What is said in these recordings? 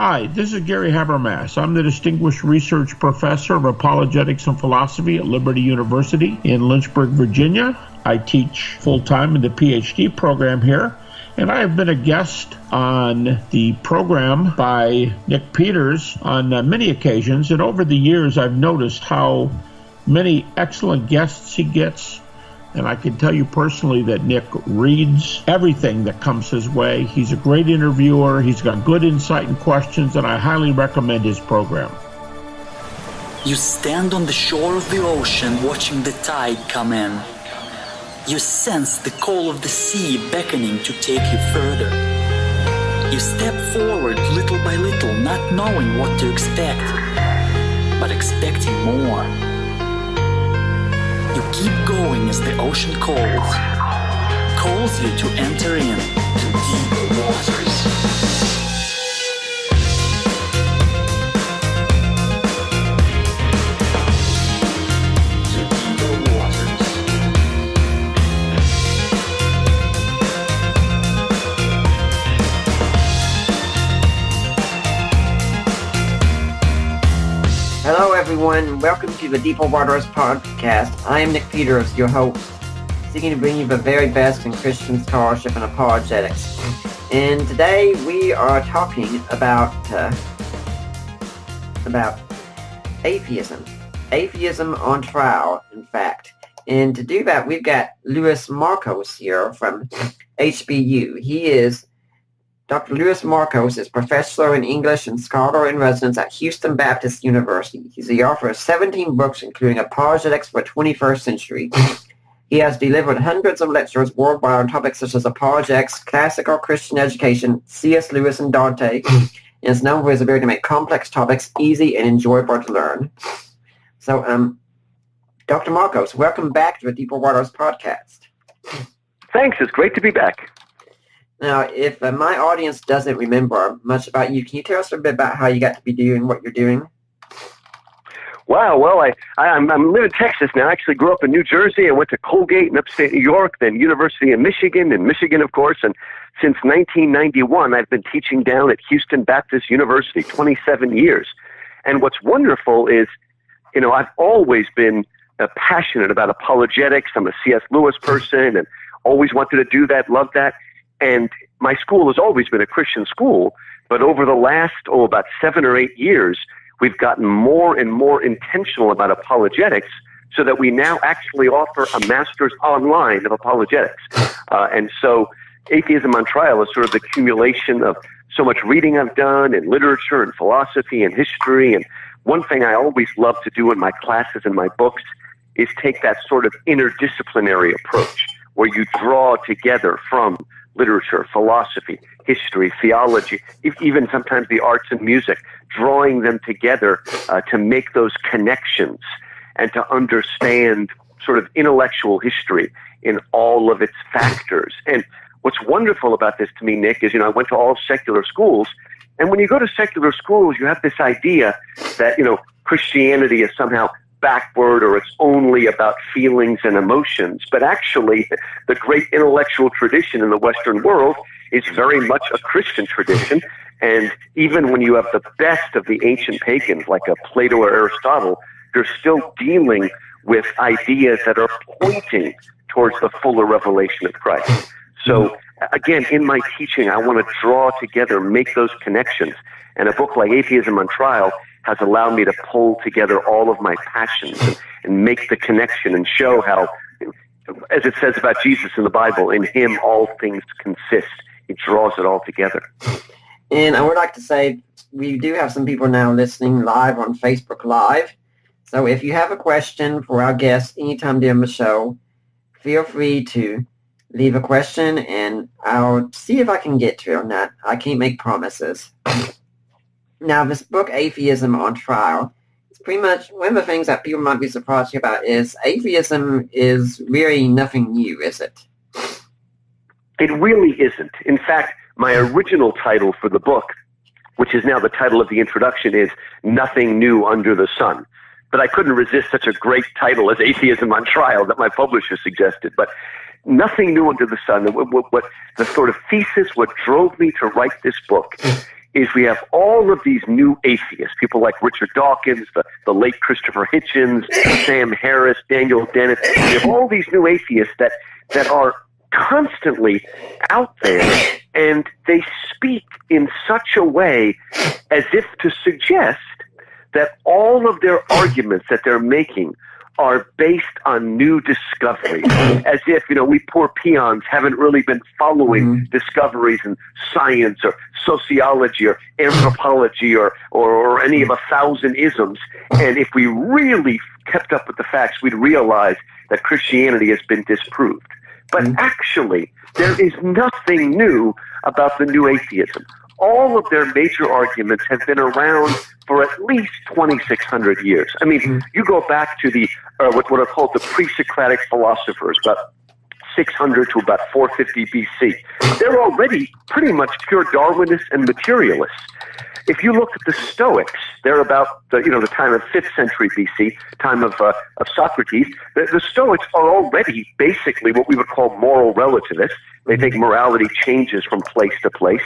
Hi, this is Gary Habermas. I'm the Distinguished Research Professor of Apologetics and Philosophy at Liberty University in Lynchburg, Virginia. I teach full-time in the PhD program here, and I have been a guest on the program by Nick Peters on many occasions, and over the years I've noticed how many excellent guests he gets. And I can tell you personally that Nick reads everything that comes his way. He's a great interviewer. He's got good insight and questions, and I highly recommend his program. You stand on the shore of the ocean watching the tide come in. You sense the call of the sea beckoning to take you further. You step forward little by little, not knowing what to expect, but expecting more. You keep going as the ocean calls you to enter in to deeper waters. Hello everyone, welcome to the Deeper Waters podcast. I am Nick Peters, your host, seeking to bring you the very best in Christian scholarship and apologetics. And today we are talking about atheism. Atheism on trial, in fact. And to do that, we've got Louis Markos here from HBU. Dr. Louis Markos is professor in English and scholar in residence at Houston Baptist University. He's the author of 17 books, including Apologetics for the 21st Century. He has delivered hundreds of lectures worldwide on topics such as apologetics, classical Christian education, C.S. Lewis and Dante, and is known for his ability to make complex topics easy and enjoyable to learn. So, Dr. Markos, welcome back to the Deeper Waters podcast. Thanks. It's great to be back. Now, if my audience doesn't remember much about you, can you tell us a bit about how you got to be doing what you're doing? Wow. Well, I'm living in Texas now. I actually grew up in New Jersey. I went to Colgate in upstate New York, then University of Michigan, of course. And since 1991, I've been teaching down at Houston Baptist University, 27 years. And what's wonderful is, I've always been passionate about apologetics. I'm a C.S. Lewis person and always wanted to do that, loved that. And my school has always been a Christian school, but over the last, about 7 or 8 years, we've gotten more and more intentional about apologetics so that we now actually offer a master's online of apologetics. And so Atheism on Trial is sort of the accumulation of so much reading I've done in literature and philosophy and history. And one thing I always love to do in my classes and my books is take that sort of interdisciplinary approach where you draw together from literature, philosophy, history, theology, even sometimes the arts and music, drawing them together to make those connections and to understand sort of intellectual history in all of its factors. And what's wonderful about this to me, Nick, is, I went to all secular schools, and when you go to secular schools, you have this idea that, Christianity is somehow backward or it's only about feelings and emotions. But actually, the great intellectual tradition in the Western world is very much a Christian tradition. And even when you have the best of the ancient pagans, like a Plato or Aristotle, they're still dealing with ideas that are pointing towards the fuller revelation of Christ. So again, in my teaching, I want to draw together, make those connections. And a book like Atheism on Trial has allowed me to pull together all of my passions and make the connection and show how, as it says about Jesus in the Bible, in him all things consist. He draws it all together. And I would like to say we do have some people now listening live on Facebook Live. So if you have a question for our guests anytime during the show, feel free to leave a question and I'll see if I can get to it or not. I can't make promises. Now, this book, Atheism on Trial, is pretty much one of the things that people might be surprised about is atheism is really nothing new, is it? It really isn't. In fact, my original title for the book, which is now the title of the introduction, is Nothing New Under the Sun. But I couldn't resist such a great title as Atheism on Trial that my publisher suggested. But nothing new under the sun. What the sort of thesis, what drove me to write this book is we have all of these new atheists, people like Richard Dawkins, the late Christopher Hitchens, Sam Harris, Daniel Dennett. We have all these new atheists that are constantly out there, and they speak in such a way as if to suggest that all of their arguments that they're making are based on new discoveries, as if, we poor peons haven't really been following discoveries in science or sociology or anthropology or any of 1,000 isms. And if we really kept up with the facts, we'd realize that Christianity has been disproved. But actually, there is nothing new about the new atheism. All of their major arguments have been around for at least 2,600 years. I mean, you go back to the what are called the pre-Socratic philosophers, about 600 to about 450 BC. They're already pretty much pure Darwinists and materialists. If you look at the Stoics, they're about the time of 5th century BC, time of Socrates. The Stoics are already basically what we would call moral relativists. They think morality changes from place to place.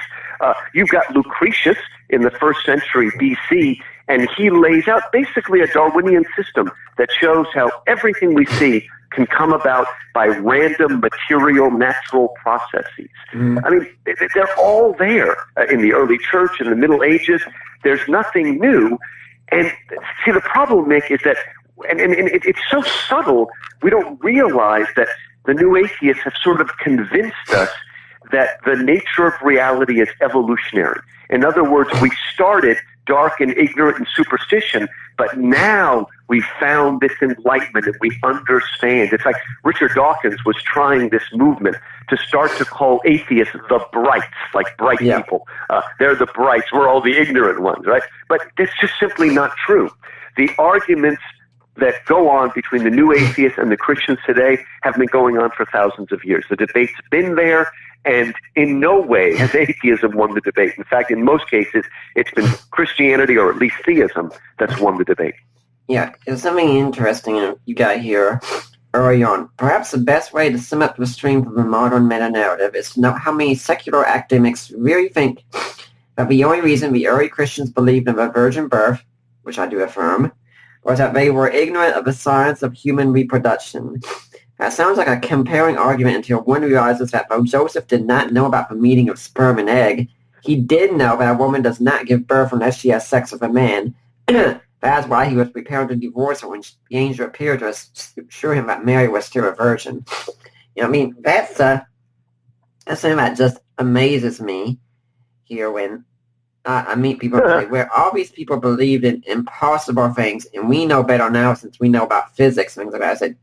You've got Lucretius in the 1st century BC, and he lays out basically a Darwinian system that shows how everything we see can come about by random material natural processes. I mean, they're all there in the early church, in the Middle Ages. There's nothing new. And see, the problem, Nick, is that, and it's so subtle, we don't realize that the new atheists have sort of convinced us that the nature of reality is evolutionary. In other words, we started dark and ignorant and superstition, but now we found this enlightenment and we understand. It's like Richard Dawkins was trying this movement to start to call atheists the brights, like bright people. They're the brights, we're all the ignorant ones, right? But it's just simply not true. The arguments that go on between the new atheists and the Christians today have been going on for thousands of years. The debate's been there, and in no way has atheism won the debate. In fact, in most cases, it's been Christianity, or at least theism, that's won the debate. Yeah, there's something interesting you got here early on. Perhaps the best way to sum up the strength of the modern meta-narrative is to note how many secular academics really think that the only reason the early Christians believed in a virgin birth, which I do affirm, was that they were ignorant of the science of human reproduction. That sounds like a compelling argument until one realizes that though Joseph did not know about the meaning of sperm and egg, he did know that a woman does not give birth unless she has sex with a man. That's why he was prepared to divorce her when the angel appeared to assure him that Mary was still a virgin. That's something that just amazes me here when I meet people where all these people believed in impossible things, and we know better now since we know about physics and things like that. I said,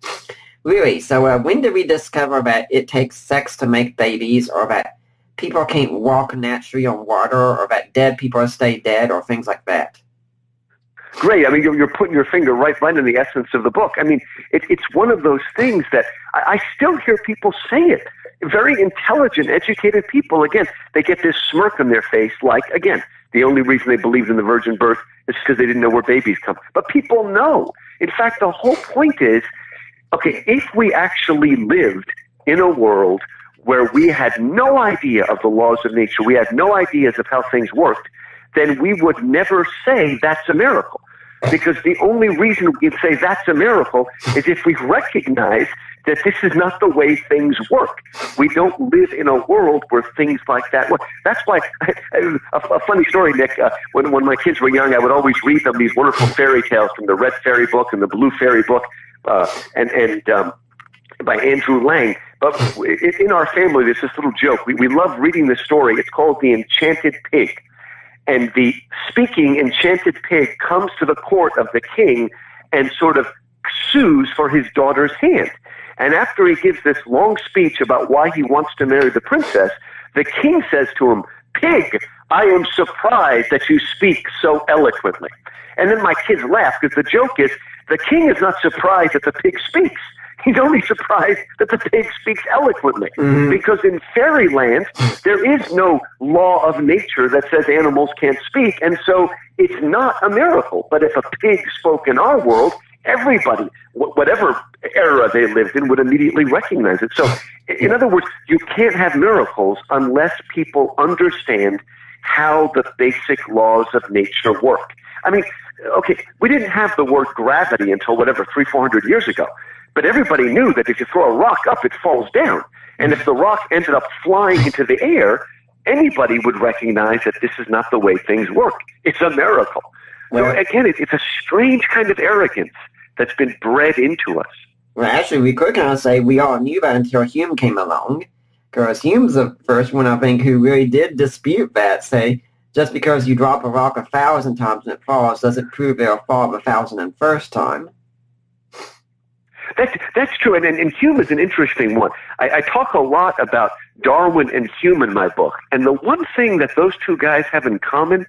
really? So when did we discover that it takes sex to make babies, or that people can't walk naturally on water, or that dead people stay dead, or things like that? Great. I mean, you're putting your finger right in the essence of the book. I mean, it's one of those things that I still hear people say it. Very intelligent, educated people, again, they get this smirk on their face like, again, the only reason they believed in the virgin birth is because they didn't know where babies come. But people know. In fact, the whole point is, okay, if we actually lived in a world where we had no idea of the laws of nature, we had no ideas of how things worked, then we would never say that's a miracle. Because the only reason we'd say that's a miracle is if we recognize that this is not the way things work. We don't live in a world where things like that work. That's why, a funny story, Nick, when my kids were young, I would always read them these wonderful fairy tales from the Red Fairy book and the Blue Fairy book, and by Andrew Lang. But in our family, there's this little joke. We love reading this story. It's called The Enchanted Pig. And the speaking enchanted pig comes to the court of the king and sort of sues for his daughter's hand. And after he gives this long speech about why he wants to marry the princess, the king says to him, "Pig, I am surprised that you speak so eloquently." And then my kids laugh because the joke is the king is not surprised that the pig speaks. He's only surprised that the pig speaks eloquently. Because in fairyland, there is no law of nature that says animals can't speak, and so it's not a miracle. But if a pig spoke in our world, everybody, whatever era they lived in, would immediately recognize it. So, in other words, you can't have miracles unless people understand how the basic laws of nature work. I mean, okay, we didn't have the word gravity until whatever, 300-400 years ago. But everybody knew that if you throw a rock up, it falls down. And if the rock ended up flying into the air, anybody would recognize that this is not the way things work. It's a miracle. So again, it's a strange kind of arrogance that's been bred into us. Well, actually, we could kind of say we all knew that until Hume came along, because Hume's the first one, I think, who really did dispute that, say, just because you drop a rock 1,000 times and it falls doesn't prove it'll fall the 1,001st time. That's true, and Hume is an interesting one. I talk a lot about Darwin and Hume in my book, and the one thing that those two guys have in common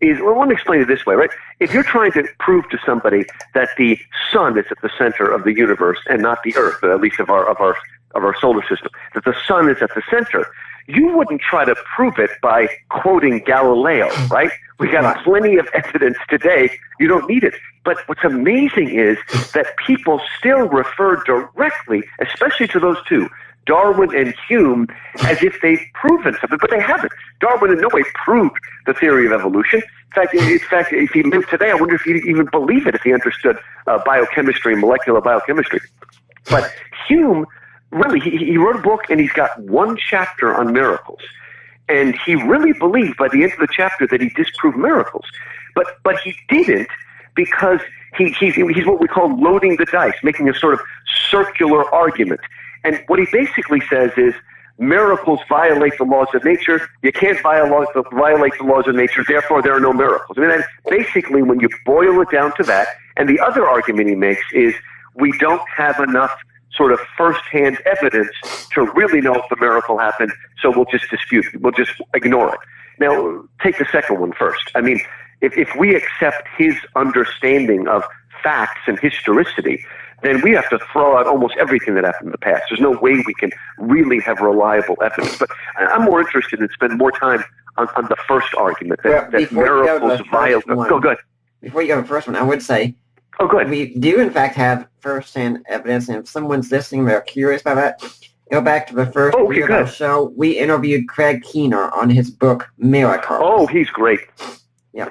is, well, let me explain it this way, right? If you're trying to prove to somebody that the sun is at the center of the universe and not the Earth, at least of our solar system, that the sun is at the center, you wouldn't try to prove it by quoting Galileo, right? We got plenty of evidence today. You don't need it. But what's amazing is that people still refer directly, especially to those two, Darwin and Hume, as if they've proven something, but they haven't. Darwin in no way proved the theory of evolution. In fact, if he lived today, I wonder if he'd even believe it if he understood biochemistry and molecular biochemistry. But Hume, really, he wrote a book and he's got one chapter on miracles. And he really believed by the end of the chapter that he disproved miracles. But he didn't, because he's what we call loading the dice, making a sort of circular argument. And what he basically says is, miracles violate the laws of nature. You can't violate the laws of nature, therefore there are no miracles. I mean, that's basically when you boil it down to that. And the other argument he makes is, we don't have enough sort of first-hand evidence to really know if the miracle happened, so we'll just dispute it. We'll just ignore it. Now, take the second one first. I mean, if we accept his understanding of facts and historicity, then we have to throw out almost everything that happened in the past. There's no way we can really have reliable evidence. But I'm more interested in spending more time on the first argument, that miracles violate. Go ahead. Before you go to the first one, I would say, good. We do, in fact, have first-hand evidence, and if someone's listening, they're curious about that, go back to the first review of our show. We interviewed Craig Keener on his book, Miracles. Oh, he's great. Yeah.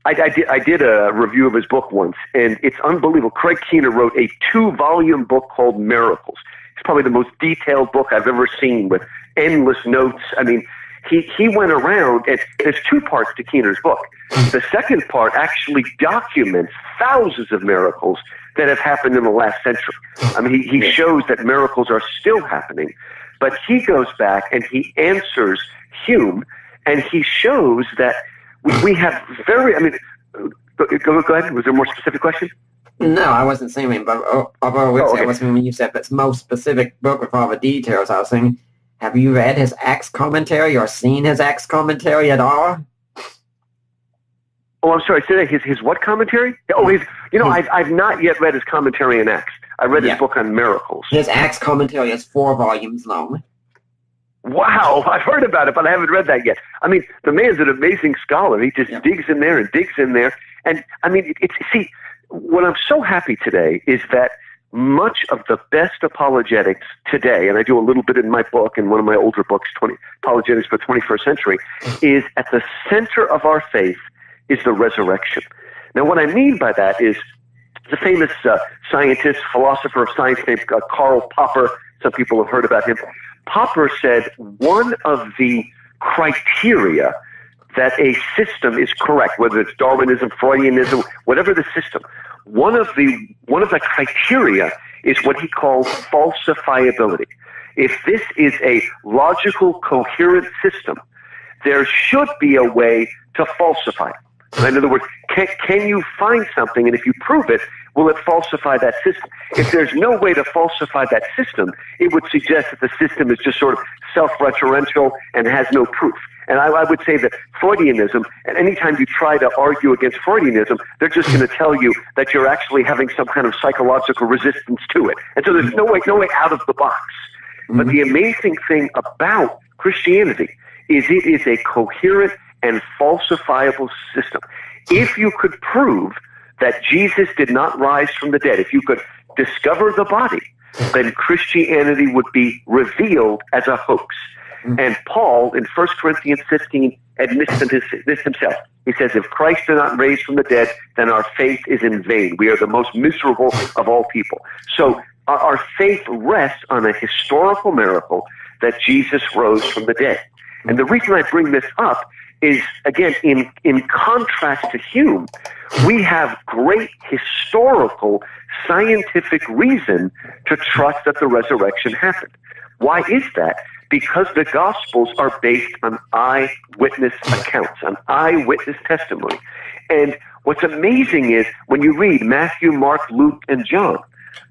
I did a review of his book once, and it's unbelievable. Craig Keener wrote a 2-volume book called Miracles. It's probably the most detailed book I've ever seen, with endless notes. I mean, he went around, and there's 2 parts to Keener's book. The second part actually documents thousands of miracles that have happened in the last century. I mean, he shows that miracles are still happening, but he goes back and he answers Hume, and he shows that we have go ahead. Was there a more specific question? No, I wasn't saying anything, but I wasn't when you said that's most specific book with all the details. I was saying, have you read his Acts commentary or seen his Acts commentary at all? Oh, I'm sorry. Say that. His what commentary? Oh, I've not yet read his commentary on Acts. I read his book on miracles. His Acts commentary is 4 volumes long. Wow, I've heard about it, but I haven't read that yet. I mean, the man's an amazing scholar. He just digs in there and digs in there. And, I mean, see, what I'm so happy today is that much of the best apologetics today, and I do a little bit in my book and one of my older books, Apologetics for the 21st Century, is at the center of our faith is the resurrection. Now, what I mean by that is the famous scientist, philosopher of science named Karl Popper. Some people have heard about him. Popper said one of the criteria that a system is correct, whether it's Darwinism, Freudianism, whatever the system, one of the criteria is what he calls falsifiability. If this is a logical, coherent system, there should be a way to falsify it. In other words, can you find something, and if you prove it, will it falsify that system? If there's no way to falsify that system, it would suggest that the system is just sort of self-referential and has no proof. And I would say that Freudianism, and anytime you try to argue against Freudianism, they're just going to tell you that you're actually having some kind of psychological resistance to it. And so there's no way out of the box. But the amazing thing about Christianity is it is a coherent and falsifiable system. If you could prove that Jesus did not rise from the dead, if you could discover the body, then Christianity would be revealed as a hoax. And Paul, in 1 Corinthians 15, admits this himself. He says, if Christ did not raise from the dead, then our faith is in vain. We are the most miserable of all people. So our faith rests on a historical miracle that Jesus rose from the dead. And the reason I bring this up is, again, in contrast to Hume, we have great historical, scientific reason to trust that the resurrection happened. Why is that? Because the Gospels are based on eyewitness accounts, on eyewitness testimony. And what's amazing is when you read Matthew, Mark, Luke, and John,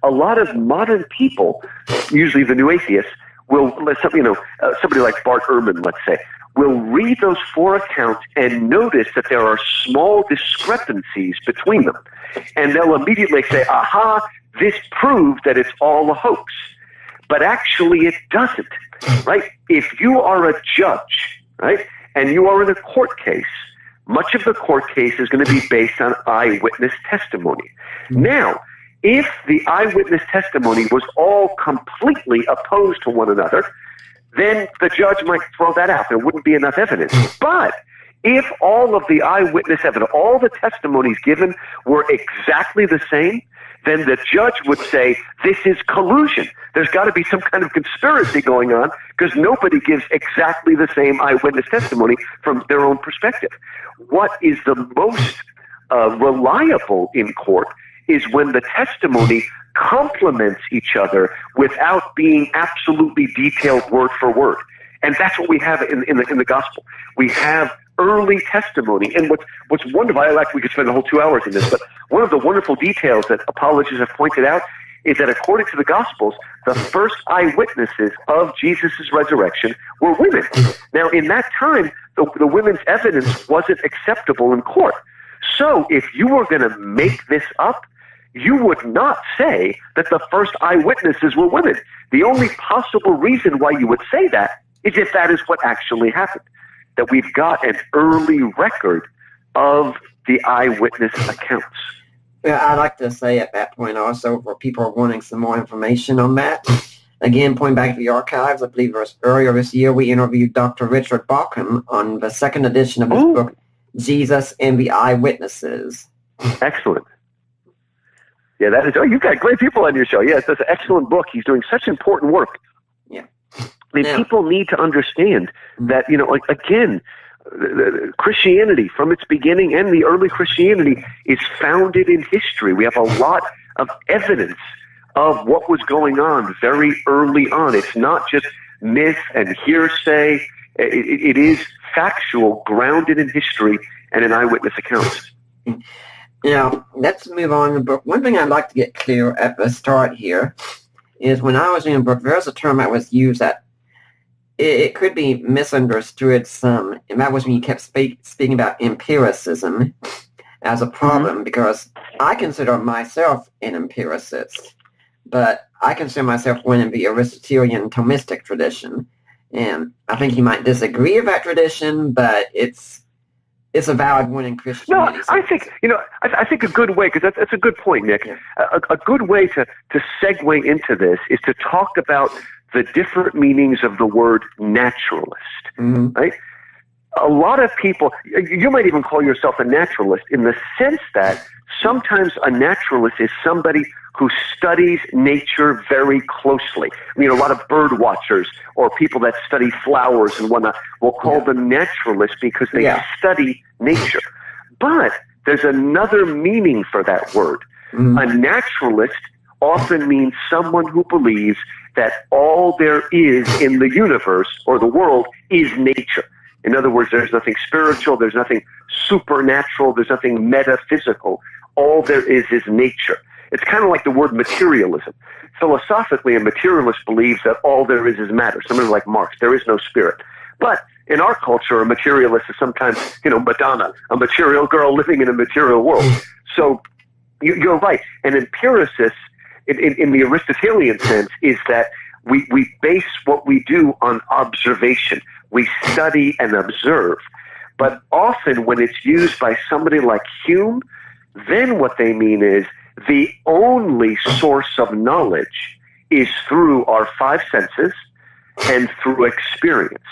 a lot of modern people, usually the new atheists, will, somebody like Bart Ehrman, let's say, will read those four accounts and notice that there are small discrepancies between them. And they'll immediately say, aha, this proves that it's all a hoax. But actually it doesn't, right? If you are a judge, right, and you are in a court case, much of the court case is going to be based on eyewitness testimony. Now, if the eyewitness testimony was all completely opposed to one another, then the judge might throw that out. There wouldn't be enough evidence. But if all of the eyewitness evidence, all the testimonies given were exactly the same, then the judge would say, this is collusion. There's got to be some kind of conspiracy going on because nobody gives exactly the same eyewitness testimony from their own perspective. What is the most reliable in court is when the testimony complements each other without being absolutely detailed word for word. And that's what we have in the gospel. We have early testimony. And what's wonderful, we could spend the whole 2 hours in this, but one of the wonderful details that apologists have pointed out is that according to the Gospels, the first eyewitnesses of Jesus' resurrection were women. Now, in that time, the women's evidence wasn't acceptable in court. So if you were going to make this up, you would not say that the first eyewitnesses were women. The only possible reason why you would say that is if that is what actually happened, that we've got an early record of the eyewitness accounts. Yeah, I'd like to say at that point also, for people wanting some more information on that, again, pointing back to the archives, I believe it was earlier this year, we interviewed Dr. Richard Bauckham on the second edition of his book, Jesus and the Eyewitnesses. Excellent. Yeah, that is. Oh, you've got great people on your show. Yes, that's an excellent book. He's doing such important work. Yeah. I mean, people need to understand that, again, Christianity from its beginning and the early Christianity is founded in history. We have a lot of evidence of what was going on very early on. It's not just myth and hearsay. It is factual, grounded in history and in eyewitness accounts. Now, let's move on to the book. One thing I'd like to get clear at the start here is when I was in the book, there's a term that was used that it could be misunderstood some, and that was when you kept speaking about empiricism as a problem, because I consider myself an empiricist, but I consider myself one in the Aristotelian Thomistic tradition, and I think you might disagree with that tradition, but it's a valid one in Christianity. No, I think a good way, because that's a good point, Nick. Yeah. A good way to segue into this is to talk about the different meanings of the word naturalist, right? A lot of people, you might even call yourself a naturalist in the sense that sometimes a naturalist is somebody who studies nature very closely. I mean, a lot of bird watchers or people that study flowers and whatnot will call them naturalists because they study nature. But there's another meaning for that word. A naturalist often means someone who believes that all there is in the universe or the world is nature. In other words, there's nothing spiritual, there's nothing supernatural, there's nothing metaphysical. All there is nature. It's kind of like the word materialism. Philosophically, a materialist believes that all there is matter. Somebody like Marx, there is no spirit. But in our culture, a materialist is sometimes, Madonna, a material girl living in a material world. So you're right. An empiricist, in the Aristotelian sense, is that we base what we do on observation. We study and observe. But often when it's used by somebody like Hume, then what they mean is the only source of knowledge is through our five senses and through experience.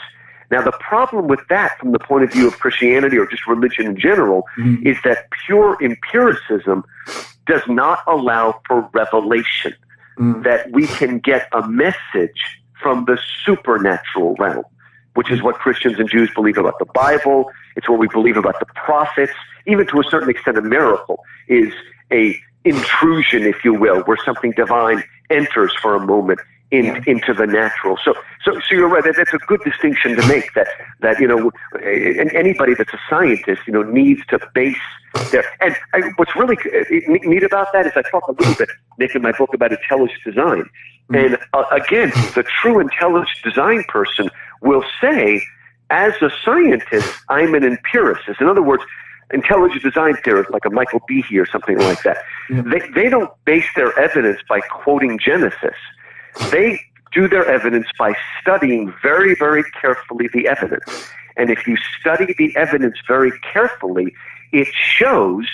Now, the problem with that from the point of view of Christianity or just religion in general is that pure empiricism does not allow for revelation, that we can get a message from the supernatural realm, which is what Christians and Jews believe about the Bible. It's what we believe about the prophets. Even to a certain extent, a miracle is a intrusion, if you will, where something divine enters for a moment into the natural. So you're right. That's a good distinction to make. That and anybody that's a scientist, needs to base their. And what's really neat about that is I talk a little bit, Nick, in my book about intelligent design. And again, the true intelligent design person will say, as a scientist, I'm an empiricist. In other words, intelligent design theorists like a Michael Behe or something like that, they don't base their evidence by quoting Genesis. They do their evidence by studying very, very carefully the evidence. And if you study the evidence very carefully, it shows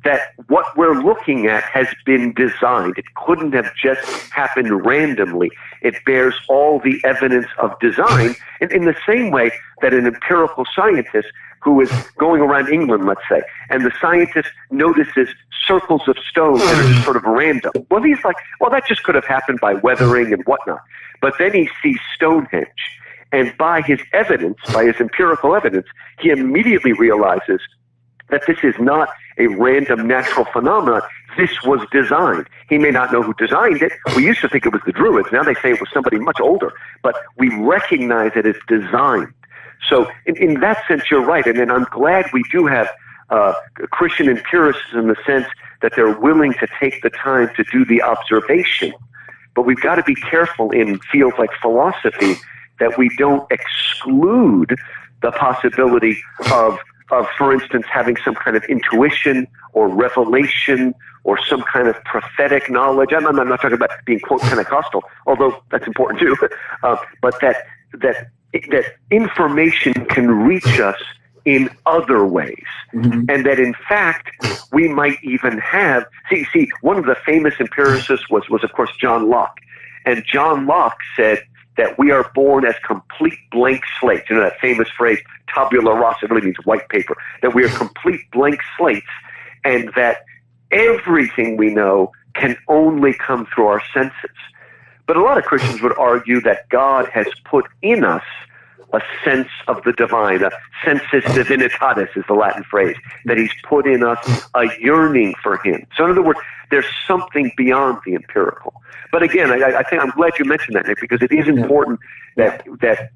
that what we're looking at has been designed. It couldn't have just happened randomly. It bears all the evidence of design in the same way that an empirical scientist who is going around England, let's say, and the scientist notices circles of stone that are just sort of random. Well, he's like, well, that just could have happened by weathering and whatnot. But then he sees Stonehenge, and by his evidence, by his empirical evidence, he immediately realizes that this is not a random natural phenomenon. This was designed. He may not know who designed it. We used to think it was the Druids. Now they say it was somebody much older. But we recognize it as designed. So in that sense, you're right. And then I'm glad we do have Christian empiricists in the sense that they're willing to take the time to do the observation. But we've got to be careful in fields like philosophy that we don't exclude the possibility of, for instance, having some kind of intuition or revelation or some kind of prophetic knowledge. I'm not talking about being, quote, Pentecostal, although that's important too, but that information can reach us in other ways. And that, in fact, we might even have... See, one of the famous empiricists was of course, John Locke. And John Locke said that we are born as complete blank slates. You know that famous phrase, tabula rasa, really means white paper. That we are complete blank slates, and that everything we know can only come through our senses. But a lot of Christians would argue that God has put in us a sense of the divine, a sensus divinitatis is the Latin phrase, that he's put in us a yearning for him. So in other words, there's something beyond the empirical. But again, I think I'm glad you mentioned that, Nick, because it is important that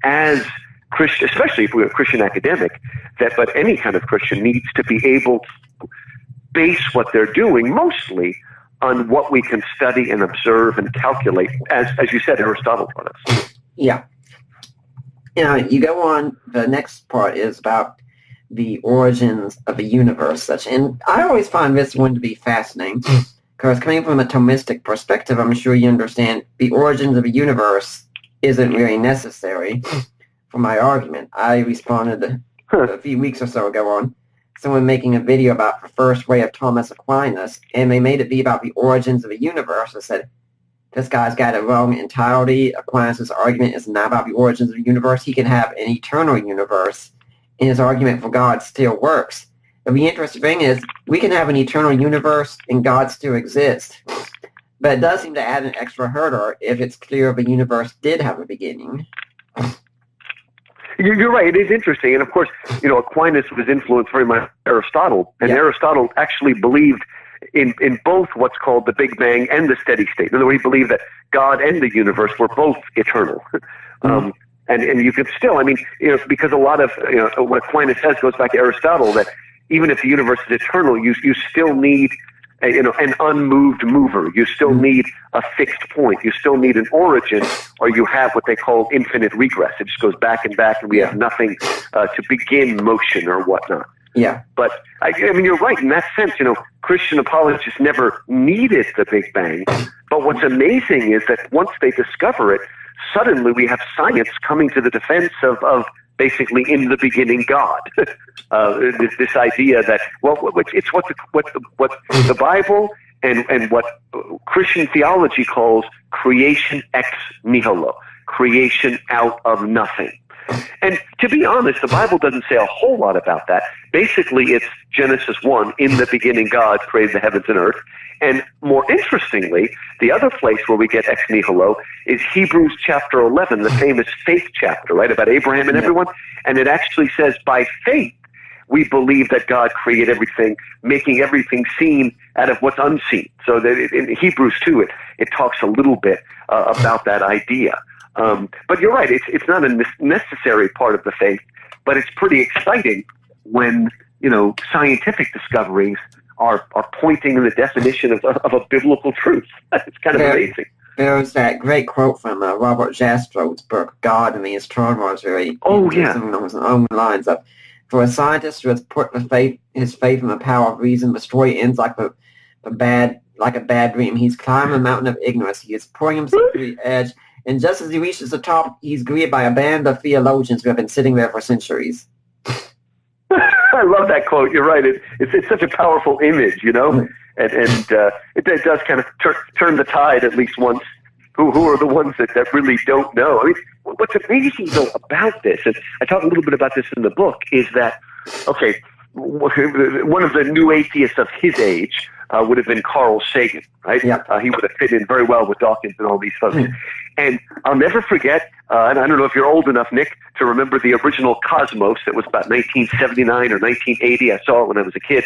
as Christian, especially if we're a Christian academic, but any kind of Christian needs to be able to base what they're doing mostly on what we can study and observe and calculate, as you said, Aristotle taught us. Yeah. You go on, the next part is about the origins of the universe. And I always find this one to be fascinating, because coming from a Thomistic perspective, I'm sure you understand the origins of the universe isn't really necessary for my argument. I responded a few weeks or so ago on someone making a video about the first way of Thomas Aquinas, and they made it be about the origins of the universe. I said, this guy's got it wrong entirely. Aquinas' argument is not about the origins of the universe. He can have an eternal universe, and his argument for God still works. But the interesting thing is, we can have an eternal universe and God still exists. But it does seem to add an extra hurdle if it's clear the universe did have a beginning. You're right. It is interesting. And of course, Aquinas was influenced very much by Aristotle. And Aristotle actually believed in both what's called the Big Bang and the steady state. In other words, he believed that God and the universe were both eternal. And you could still, because a lot of what Aquinas says goes back to Aristotle, that even if the universe is eternal, you still need an unmoved mover. You still need a fixed point. You still need an origin, or you have what they call infinite regress. It just goes back and back, and we have nothing to begin motion or whatnot. Yeah. But, you're right in that sense. Christian apologists never needed the Big Bang. But what's amazing is that once they discover it, suddenly we have science coming to the defense of basically in the beginning God. This idea that, well, it's what the Bible and what Christian theology calls creation ex nihilo, creation out of nothing. And to be honest, the Bible doesn't say a whole lot about that. Basically, it's Genesis 1, in the beginning God created the heavens and earth. And more interestingly, the other place where we get ex nihilo is Hebrews chapter 11, the famous faith chapter, right, about Abraham and everyone. And it actually says, by faith, we believe that God created everything, making everything seen out of what's unseen. So that in Hebrews 2, it talks a little bit about that idea. But you're right, it's not a necessary part of the faith, but it's pretty exciting when, scientific discoveries are pointing in the definition of a biblical truth. It's kind of amazing. There was that great quote from Robert Jastro's book, God and the Astronomers, where he his own lines of, for a scientist who has put his faith in the power of reason, the story ends like a bad dream. He's climbing a mountain of ignorance. He is pouring himself to the edge, and just as he reaches the top, he's greeted by a band of theologians who have been sitting there for centuries. I love that quote. You're right. It's such a powerful image, and it does kind of turn the tide at least once. Who are the ones that really don't know? I mean, what's amazing though about this, and I talk a little bit about this in the book, is that one of the new atheists of his age would have been Carl Sagan, right? Yep. He would have fit in very well with Dawkins and all these folks. And I'll never forget, and I don't know if you're old enough, Nick, to remember the original Cosmos that was about 1979 or 1980. I saw it when I was a kid,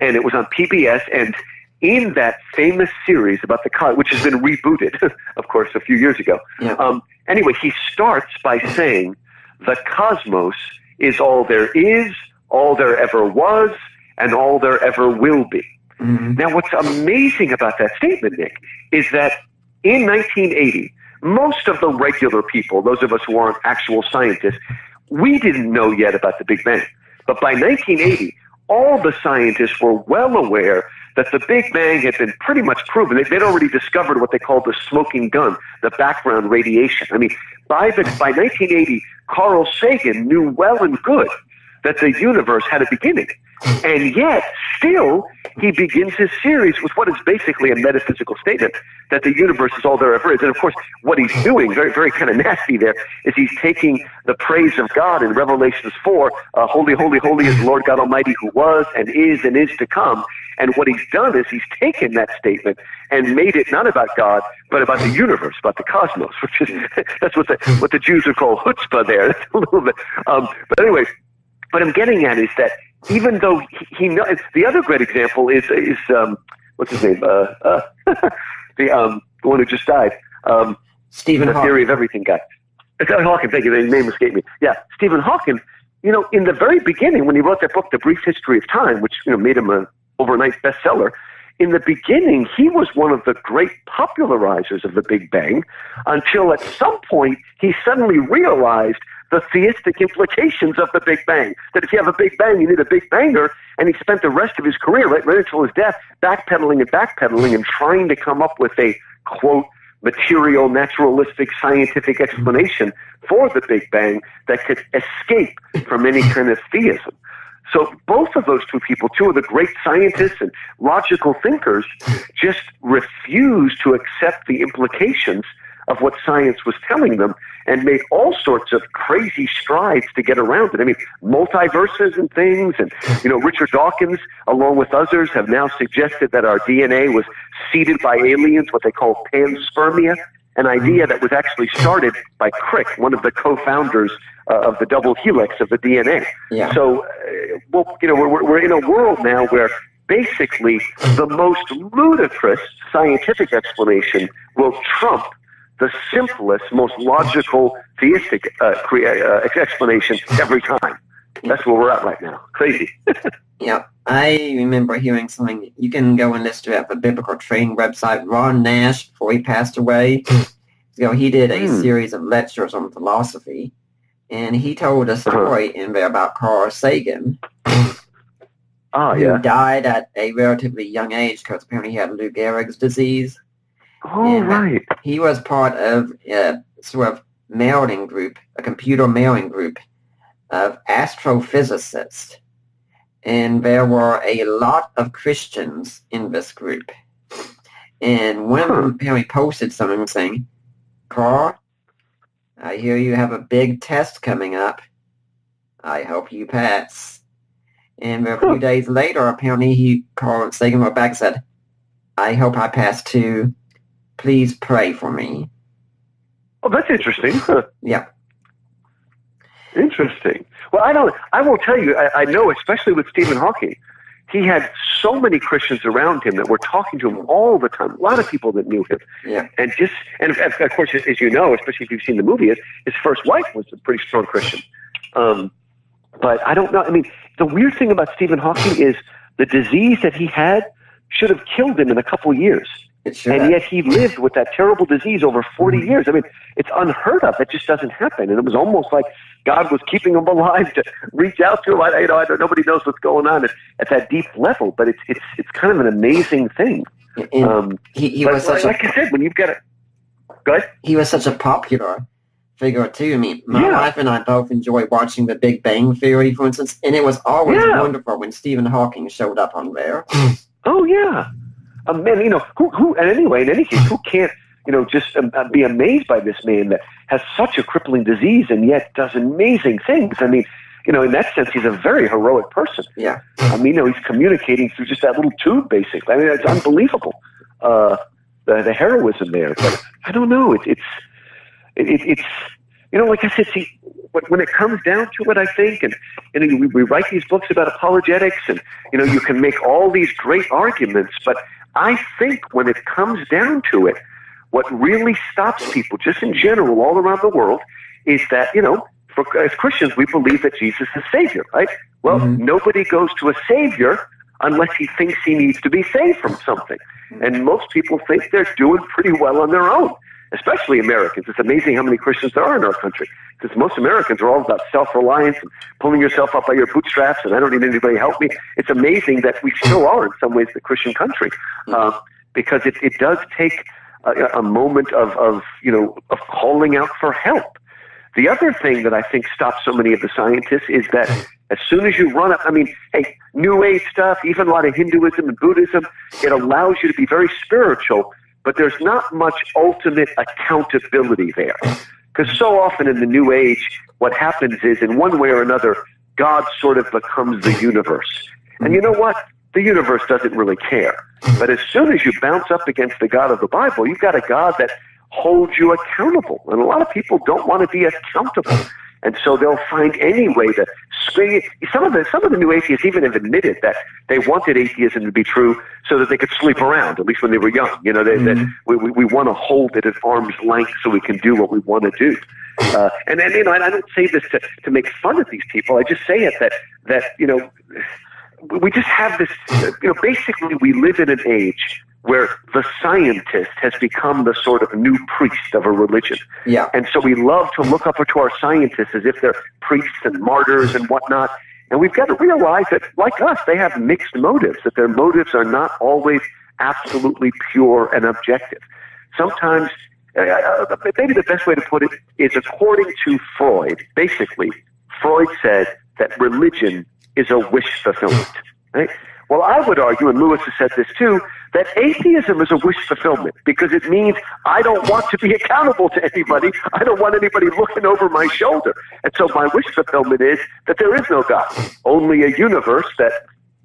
and it was on PBS. And in that famous series about the Cosmos, which has been rebooted, of course, a few years ago. Yeah. Anyway, he starts by saying, the cosmos is all there is, all there ever was, and all there ever will be. Mm-hmm. Now, what's amazing about that statement, Nick, is that in 1980, most of the regular people, those of us who aren't actual scientists, we didn't know yet about the Big Bang. But by 1980, all the scientists were well aware that the Big Bang had been pretty much proven. They'd already discovered what they called the smoking gun, the background radiation. I mean, by 1980, Carl Sagan knew well and good that the universe had a beginning. And yet, still, he begins his series with what is basically a metaphysical statement, that the universe is all there ever is. And of course, what he's doing, very, very kind of nasty there, is he's taking the praise of God in Revelation 4, holy, holy, holy is the Lord God Almighty who was and is to come. And what he's done is he's taken that statement and made it not about God, but about the universe, about the cosmos, which is, that's what the Jews would call chutzpah there. That's a little bit. But anyway, what I'm getting at is that even though he knows, the other great example is what's his name? The one who just died. Stephen Hawking. The Theory of Everything guy. Hawking, thank you. The name escaped me. Yeah, Stephen Hawking. In the very beginning, when he wrote that book, The Brief History of Time, which made him an overnight bestseller, in the beginning, he was one of the great popularizers of the Big Bang, until at some point he suddenly realized the theistic implications of the Big Bang. That if you have a Big Bang, you need a Big Banger. And he spent the rest of his career, right until his death, backpedaling and trying to come up with a, quote, material, naturalistic, scientific explanation for the Big Bang that could escape from any kind of theism. So both of those two people, two of the great scientists and logical thinkers, just refused to accept the implications of what science was telling them and made all sorts of crazy strides to get around it. I mean, multiverses and things. And, Richard Dawkins, along with others, have now suggested that our DNA was seeded by aliens, what they call panspermia, an idea that was actually started by Crick, one of the co-founders of the double helix of the DNA. Yeah. So, we're in a world now where basically the most ludicrous scientific explanation will trump the simplest, most logical theistic explanation every time. That's where we're at right now. Crazy. Yeah, I remember hearing something. You can go and listen to it at the Biblical Training website. Ron Nash, before he passed away, he did a series of lectures on philosophy, and he told a story in there about Carl Sagan, who died at a relatively young age because apparently he had Lou Gehrig's disease. Oh, right. He was part of sort of mailing group, a computer mailing group of astrophysicists. And there were a lot of Christians in this group. And one of them apparently posted something saying, Carl, I hear you have a big test coming up. I hope you pass. And a few days later, apparently Carl Sagan wrote back and said, I hope I pass too. Please pray for me. Oh, that's interesting. Yeah. Interesting. Well, I will tell you, I know, especially with Stephen Hawking, he had so many Christians around him that were talking to him all the time. A lot of people that knew him. Yeah. And of course, as you know, especially if you've seen the movie, his first wife was a pretty strong Christian. But I don't know. I mean, the weird thing about Stephen Hawking is the disease that he had should have killed him in a couple of years. And yet he lived with that terrible disease over 40 years. I mean, it's unheard of. It just doesn't happen. And it was almost like God was keeping him alive to reach out to him. Nobody knows what's going on at that deep level, but it's kind of an amazing thing. He was such like I said, when you've got go ahead. He was such a popular figure too. I mean, my wife and I both enjoy watching The Big Bang Theory, for instance, and it was always wonderful when Stephen Hawking showed up on there. Oh yeah. Man, who, and anyway, in any case, who can't, just be amazed by this man that has such a crippling disease and yet does amazing things? I mean, in that sense, he's a very heroic person. Yeah. I mean, he's communicating through just that little tube, basically. I mean, it's unbelievable, the heroism there. But I don't know. It's like I said, see, when it comes down to it, I think, and we write these books about apologetics, and you can make all these great arguments, but I think when it comes down to it, what really stops people, just in general, all around the world, is that, as Christians, we believe that Jesus is Savior, right? Well, nobody goes to a Savior unless he thinks he needs to be saved from something. And most people think they're doing pretty well on their own, especially Americans. It's amazing how many Christians there are in our country, because most Americans are all about self-reliance and pulling yourself up by your bootstraps, and I don't need anybody to help me. It's amazing that we still are, in some ways, the Christian country, because it does take a moment of calling out for help. The other thing that I think stops so many of the scientists is that as soon as you run up, I mean, hey, New Age stuff, even a lot of Hinduism and Buddhism, it allows you to be very spiritual, but there's not much ultimate accountability there. Because so often in the New Age, what happens is, in one way or another, God sort of becomes the universe. And you know what? The universe doesn't really care. But as soon as you bounce up against the God of the Bible, you've got a God that holds you accountable. And a lot of people don't want to be accountable. And so they'll find any way to swing it. Some of the new atheists even have admitted that they wanted atheism to be true so that they could sleep around, at least when they were young. That we want to hold it at arm's length so we can do what we want to do. And I don't say this to make fun of these people. I just say it that we just have this, basically we live in an age where the scientist has become the sort of new priest of a religion. Yeah. And so we love to look up to our scientists as if they're priests and martyrs and whatnot. And we've got to realize that, like us, they have mixed motives, that their motives are not always absolutely pure and objective. Sometimes, maybe the best way to put it is, according to Freud, basically, Freud said that religion is a wish fulfillment, right? Well, I would argue, and Lewis has said this too, that atheism is a wish fulfillment, because it means I don't want to be accountable to anybody. I don't want anybody looking over my shoulder. And so my wish fulfillment is that there is no God, only a universe that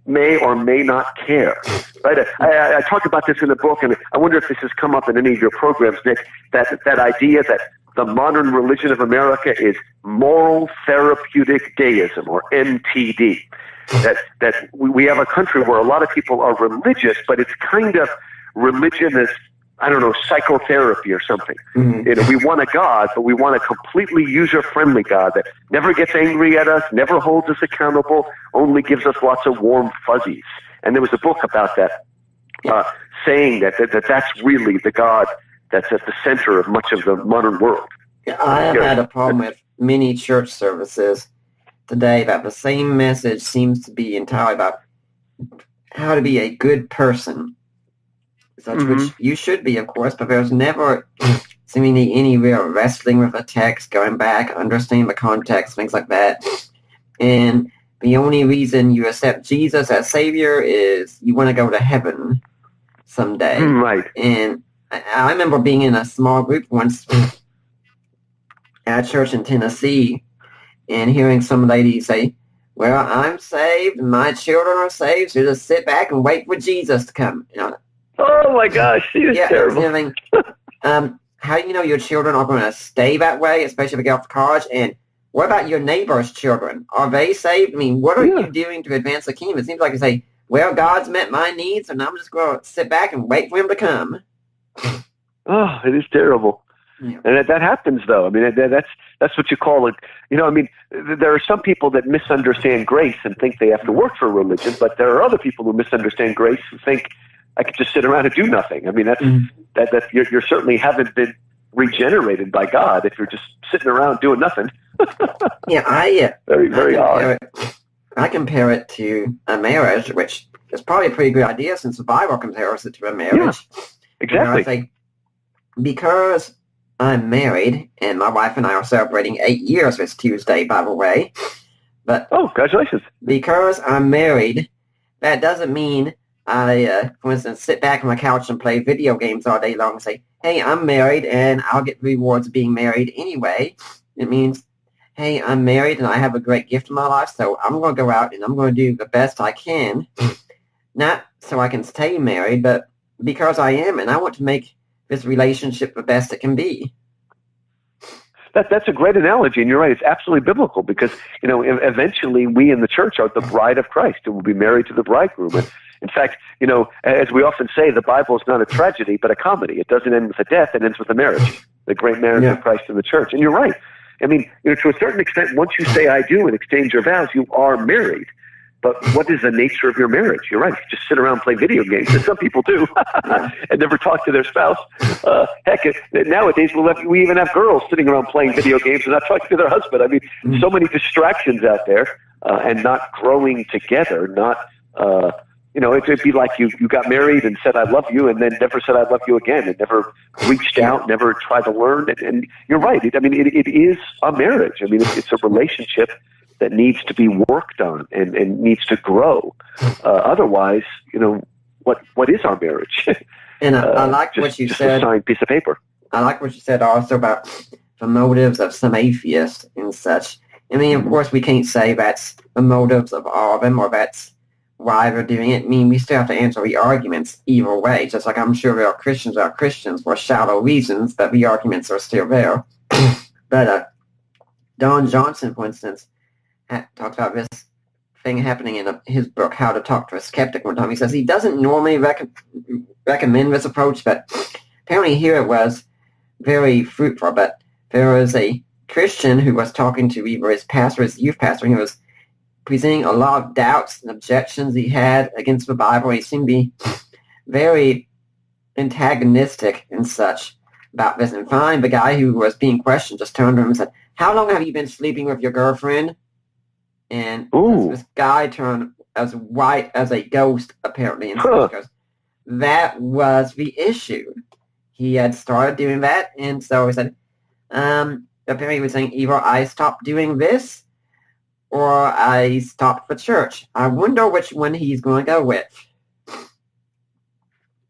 may or may not care. Right? I talk about this in the book, and I wonder if this has come up in any of your programs, Nick, that idea that the modern religion of America is moral therapeutic deism, or MTD. That we have a country where a lot of people are religious, but it's kind of religion as, I don't know, psychotherapy or something. We want a God, but we want a completely user-friendly God that never gets angry at us, never holds us accountable, only gives us lots of warm fuzzies. And there was a book about that, saying that's really the God that's at the center of much of the modern world. I have had a problem with many church services today that the same message seems to be entirely about how to be a good person. such which you should be, of course, but there's never seemingly any real wrestling with the text, going back, understanding the context, things like that. And the only reason you accept Jesus as Savior is you want to go to heaven someday. Right. And I remember being in a small group once at a church in Tennessee and hearing some lady say, well, I'm saved, my children are saved, so just sit back and wait for Jesus to come. Oh my gosh, she was terrible. How do you know your children are going to stay that way, especially if they get off to college? And what about your neighbor's children? Are they saved? I mean, what are you doing to advance the kingdom? It seems like you say, well, God's met my needs, and I'm just going to sit back and wait for him to come. Oh, it is terrible. Yeah. And that happens, though. I mean, that's what you call it. I mean, there are some people that misunderstand grace and think they have to work for religion, but there are other people who misunderstand grace and think I could just sit around and do nothing. I mean, that you're certainly haven't been regenerated by God if you're just sitting around doing nothing. Very, very odd. I compare it to a marriage, which is probably a pretty good idea since the Bible compares it to a marriage. Yeah, exactly. I think because I'm married, and my wife and I are celebrating 8 years this Tuesday, by the way. But congratulations! Because I'm married, that doesn't mean I, for instance, sit back on my couch and play video games all day long and say, hey, I'm married, and I'll get the rewards of being married anyway. It means, hey, I'm married, and I have a great gift in my life, so I'm going to go out, and I'm going to do the best I can. Not so I can stay married, but because I am, and I want to make this relationship the best it can be. That's a great analogy, and you're right. It's absolutely biblical because, eventually we in the church are the bride of Christ and will be married to the bridegroom. And in fact, as we often say, the Bible is not a tragedy, but a comedy. It doesn't end with a death. It ends with a marriage, the great marriage of Christ and the church. And you're right. I mean, to a certain extent, once you say I do and exchange your vows, you are married. But what is the nature of your marriage? You're right. You just sit around and play video games, and some people do, and never talk to their spouse. Heck, nowadays we even have girls sitting around playing video games and not talking to their husband. I mean, so many distractions out there, and not growing together. Not, it'd be like you got married and said I love you, and then never said I love you again, and never reached out, never tried to learn. And you're right. It is a marriage. I mean, it's a relationship that needs to be worked on and needs to grow. Otherwise, what is our marriage? And I like what you said. A signed piece of paper. I like what you said also about the motives of some atheists and such. I mean, of course, we can't say that's the motives of all of them or that's why they're doing it. I mean, we still have to answer the arguments either way. Just like I'm sure there are Christians for shallow reasons, but the arguments are still there. But Don Johnson, for instance, talks about this thing happening in his book, How to Talk to a Skeptic, one time. He says he doesn't normally recommend this approach, but apparently here it was very fruitful. But there was a Christian who was talking to either his pastor or his youth pastor, and he was presenting a lot of doubts and objections he had against the Bible. He seemed to be very antagonistic and such about this. And finally, the guy who was being questioned just turned to him and said, how long have you been sleeping with your girlfriend? And this guy turned as white as a ghost, apparently. And so he goes, that was the issue. He had started doing that, and so he said, apparently he was saying, either I stopped doing this, or I stopped the church. I wonder which one he's going to go with.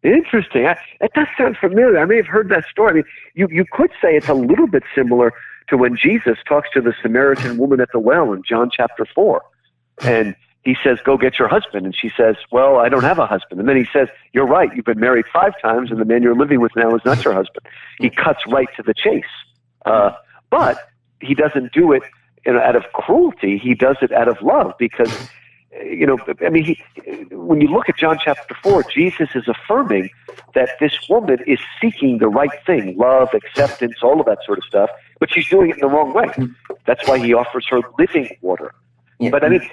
Interesting. That does sound familiar. I may have heard that story. I mean, you could say it's a little bit similar to when Jesus talks to the Samaritan woman at the well in John chapter 4. And he says, go get your husband. And she says, well, I don't have a husband. And then he says, you're right. You've been married 5 times, and the man you're living with now is not your husband. He cuts right to the chase. But he doesn't do it out of cruelty. He does it out of love because, when you look at John chapter 4, Jesus is affirming that this woman is seeking the right thing, love, acceptance, all of that sort of stuff, but she's doing it in the wrong way. That's why he offers her living water. Yeah. But it's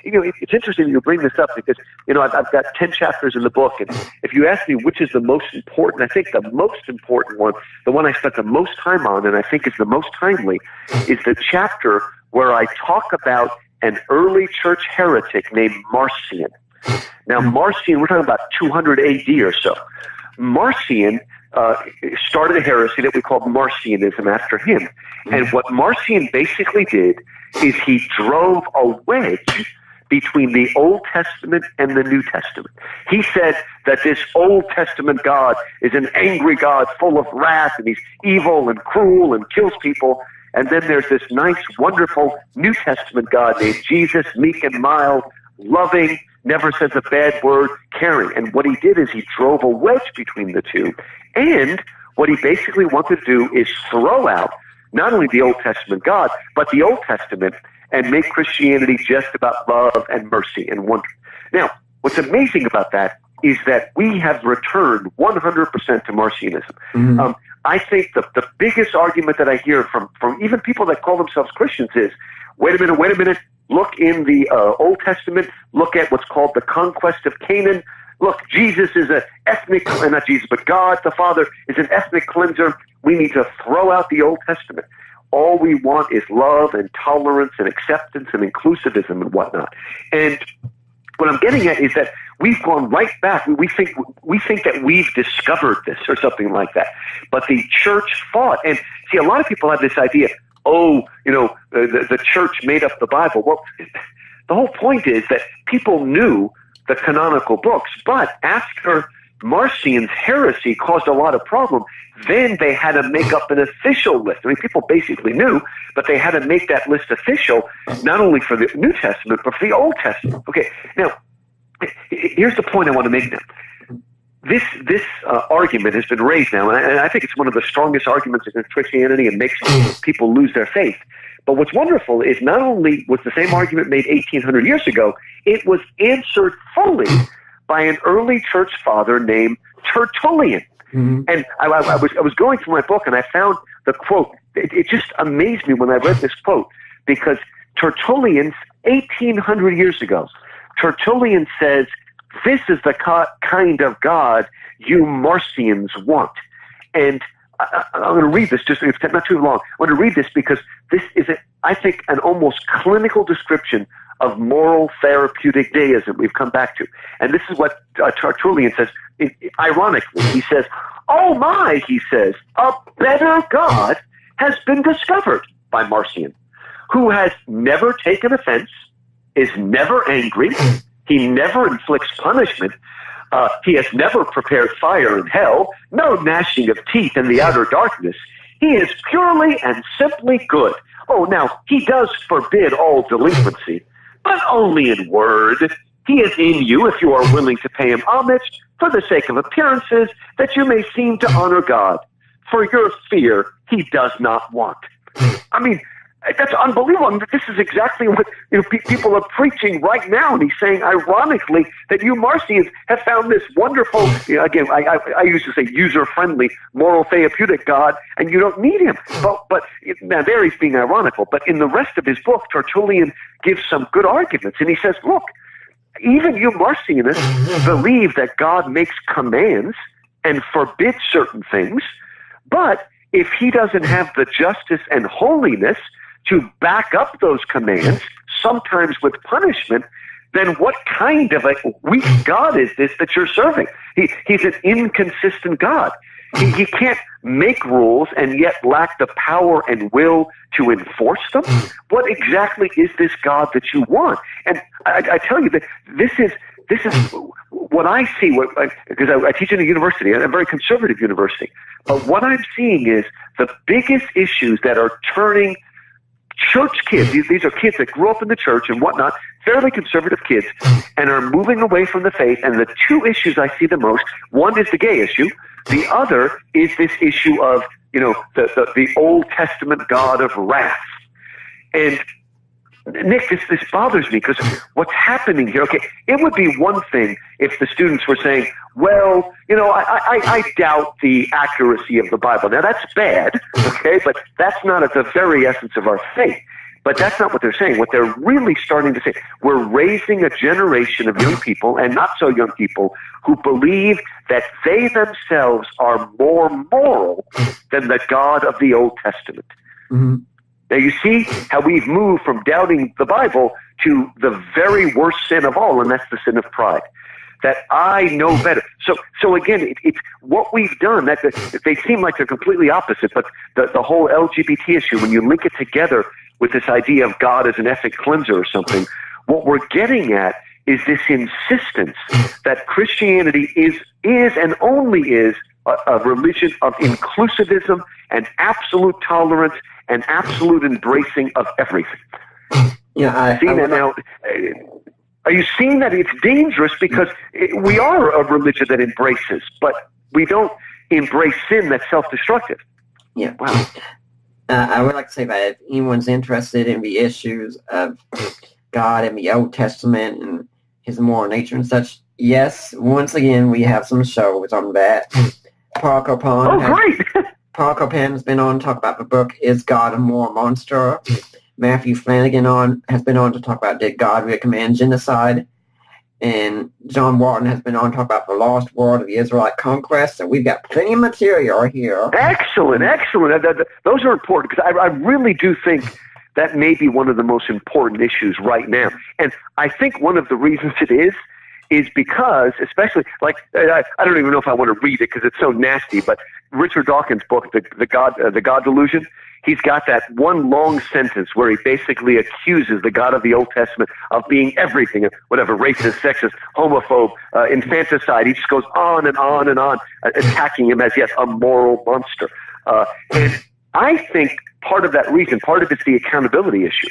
interesting that you bring this up because, I've got 10 chapters in the book, and if you ask me which is the most important, I think the most important one, the one I spent the most time on, and I think is the most timely, is the chapter where I talk about an early church heretic named Marcion. Now, Marcion, we're talking about 200 AD or so. Marcion started a heresy that we call Marcionism after him. And what Marcion basically did is he drove a wedge between the Old Testament and the New Testament. He said that this Old Testament God is an angry God full of wrath, and he's evil and cruel and kills people. And then there's this nice, wonderful New Testament God named Jesus, meek and mild, loving, never says a bad word, caring. And what he did is he drove a wedge between the two. And what he basically wanted to do is throw out not only the Old Testament God, but the Old Testament, and make Christianity just about love and mercy and wonder. Now, what's amazing about that is that we have returned 100% to Marcionism. Mm-hmm. I think the biggest argument that I hear from even people that call themselves Christians is, wait a minute, look in the Old Testament, look at what's called the conquest of Canaan. Look, Jesus is an ethnic, not Jesus, but God the Father is an ethnic cleanser. We need to throw out the Old Testament. All we want is love and tolerance and acceptance and inclusivism and whatnot. And what I'm getting at is that we've gone right back. We think that we've discovered this or something like that. But the church fought. And see, a lot of people have this idea, the church made up the Bible. Well, the whole point is that people knew the canonical books, but after Marcion's heresy caused a lot of problem, then they had to make up an official list. I mean, people basically knew, but they had to make that list official, not only for the New Testament, but for the Old Testament. Okay, now, here's the point I want to make now. This argument has been raised now, and I think it's one of the strongest arguments against Christianity and makes people lose their faith. But what's wonderful is not only was the same argument made 1,800 years ago, it was answered fully by an early church father named Tertullian. Mm-hmm. And I was going through my book and I found the quote. It just amazed me when I read this quote, because Tertullian, 1,800 years ago, Tertullian says, "This is the kind of God you Marcions want." And I'm going to read this, just it's not too long. I'm going to read this because this is, I think, an almost clinical description of moral therapeutic deism we've come back to. And this is what Tertullian says. Ironically, he says, "Oh my," he says, "a better God has been discovered by Marcion, who has never taken offense, is never angry, he never inflicts punishment, he has never prepared fire in hell, no gnashing of teeth in the outer darkness. He is purely and simply good. Oh, now, he does forbid all delinquency, but only in word. He is in you if you are willing to pay him homage for the sake of appearances, that you may seem to honor God. For your fear he does not want." I mean, that's unbelievable. I mean, this is exactly what people are preaching right now. And he's saying, ironically, that you Marcions have found this wonderful, again, I used to say user-friendly, moral therapeutic God, and you don't need him. But now there he's being ironical. But in the rest of his book, Tertullian gives some good arguments. And he says, look, even you Marcionists believe that God makes commands and forbids certain things, but if he doesn't have the justice and holiness to back up those commands, sometimes with punishment, then what kind of a weak God is this that you're serving? He's an inconsistent God. He can't make rules and yet lack the power and will to enforce them. What exactly is this God that you want? And I tell you that this is what I see, because I teach in a university, a very conservative university. But what I'm seeing is the biggest issues that are turning church kids, these are kids that grew up in the church and whatnot, fairly conservative kids, and are moving away from the faith. And the two issues I see the most, one is the gay issue. The other is this issue of, the Old Testament God of wrath. And Nick, this bothers me, because what's happening here, okay, it would be one thing if the students were saying, well, I doubt the accuracy of the Bible. Now, that's bad, okay, but that's not at the very essence of our faith. But that's not what they're saying. What they're really starting to say, we're raising a generation of young people, and not so young people, who believe that they themselves are more moral than the God of the Old Testament. Mm-hmm. Now, you see how we've moved from doubting the Bible to the very worst sin of all, and that's the sin of pride. that I know better. So again, it's what we've done. That they seem like they're completely opposite, but the whole LGBT issue, when you link it together with this idea of God as an ethnic cleanser or something, what we're getting at is this insistence that Christianity is and only is a religion of inclusivism and absolute tolerance and absolute embracing of everything. Yeah, are you seeing that it's dangerous because we are a religion that embraces, but we don't embrace sin that's self-destructive? Yeah, wow. I would like to say that if anyone's interested in the issues of God and the Old Testament and his moral nature and such, yes, once again, we have some shows on that. Paul Copan has been on to talk about the book, Is God a Moral Monster? Matthew Flanagan has been on to talk about Did God Recommend Genocide? And John Walton has been on to talk about the Lost World of the Israelite Conquest. So we've got plenty of material here. Excellent. Those are important because I really do think that may be one of the most important issues right now. And I think one of the reasons it is because, especially, like, I don't even know if I want to read it because it's so nasty, but Richard Dawkins' book, The God Delusion, he's got that one long sentence where he basically accuses the God of the Old Testament of being everything, whatever, racist, sexist, homophobe, infanticide. He just goes on and on and on, attacking him as, yes, a moral monster. And I think part of that reason, part of it's the accountability issue.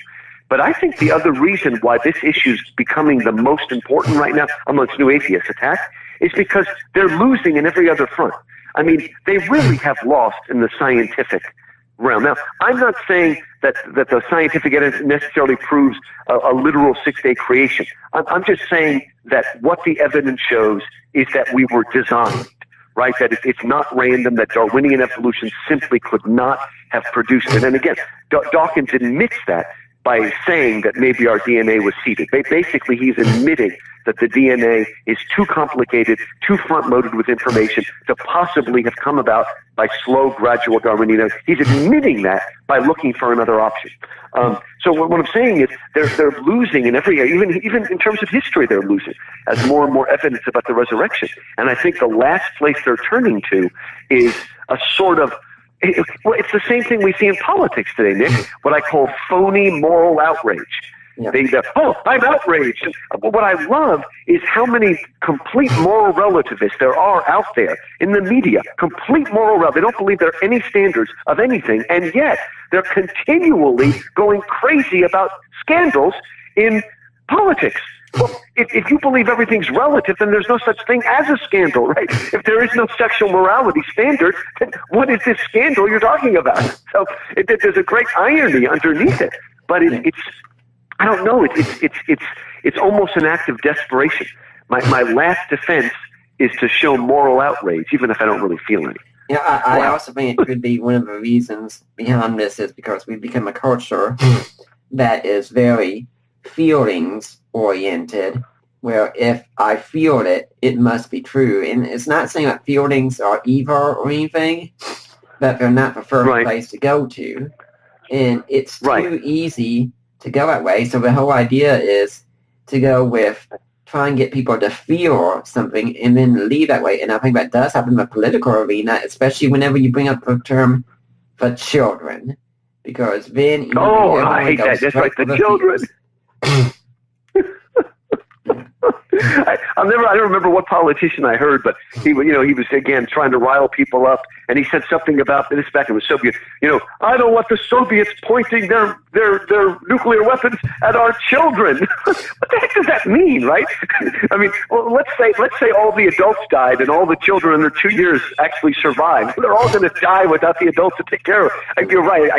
But I think the other reason why this issue is becoming the most important right now amongst new atheist attacks is because they're losing in every other front. I mean, they really have lost in the scientific realm. Now, I'm not saying that the scientific evidence necessarily proves a literal six-day creation. I'm just saying that what the evidence shows is that we were designed, right? That it's not random, that Darwinian evolution simply could not have produced it. And again, Dawkins admits that by saying that maybe our DNA was seeded. Basically, he's admitting that the DNA is too complicated, too front-loaded with information to possibly have come about by slow, gradual Darwinian. He's admitting that by looking for another option. So what I'm saying is they're losing in every area, even in terms of history, they're losing as more and more evidence about the resurrection. And I think the last place they're turning to is a sort of, it's the same thing we see in politics today, Nick, what I call phony moral outrage. Yeah. I'm outraged. What I love is how many complete moral relativists there are out there in the media. Complete moral relativists. They don't believe there are any standards of anything, and yet they're continually going crazy about scandals in politics. Well, if you believe everything's relative, then there's no such thing as a scandal, right? If there is no sexual morality standard, then what is this scandal you're talking about? So there's a great irony underneath it, but it's I don't know. It's almost an act of desperation. My last defense is to show moral outrage, even if I don't really feel any. Yeah, I also think it could be one of the reasons behind this is because we've become a culture that is very feelings-oriented, where if I feel it, it must be true. And it's not saying that feelings are evil or anything, that they're not the first place to go to. And it's too easy to go that way. So the whole idea is to go with try and get people to feel something and then leave that way. And I think that does happen in the political arena, especially whenever you bring up the term for children. Because then I hate that. That's right, the children. I don't remember what politician I heard, but he was again trying to rile people up, and he said something about this back in the Soviet. I don't want the Soviets pointing their nuclear weapons at our children. What the heck does that mean, right? I mean, well, let's say all the adults died and all the children under 2 years actually survived. They're all going to die without the adults to take care of it. You're right.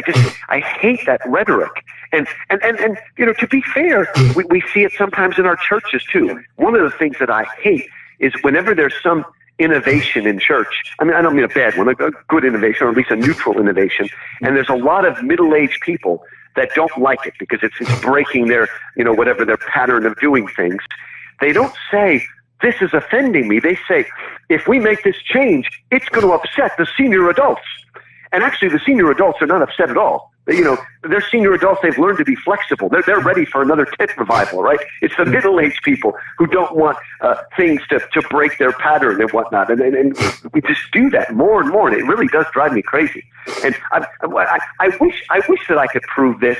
I hate that rhetoric. And to be fair, we see it sometimes in our churches too. One of the things that I hate is whenever there's some innovation in church. I mean, I don't mean a bad one, a good innovation, or at least a neutral innovation. And there's a lot of middle-aged people that don't like it because it's breaking their, whatever their pattern of doing things. They don't say, this is offending me. They say, if we make this change, it's going to upset the senior adults. And actually, the senior adults are not upset at all. They're senior adults. They've learned to be flexible. They're ready for another tent revival, right? It's the middle-aged people who don't want things to break their pattern and whatnot. And we just do that more and more, and it really does drive me crazy. And I wish that I could prove this.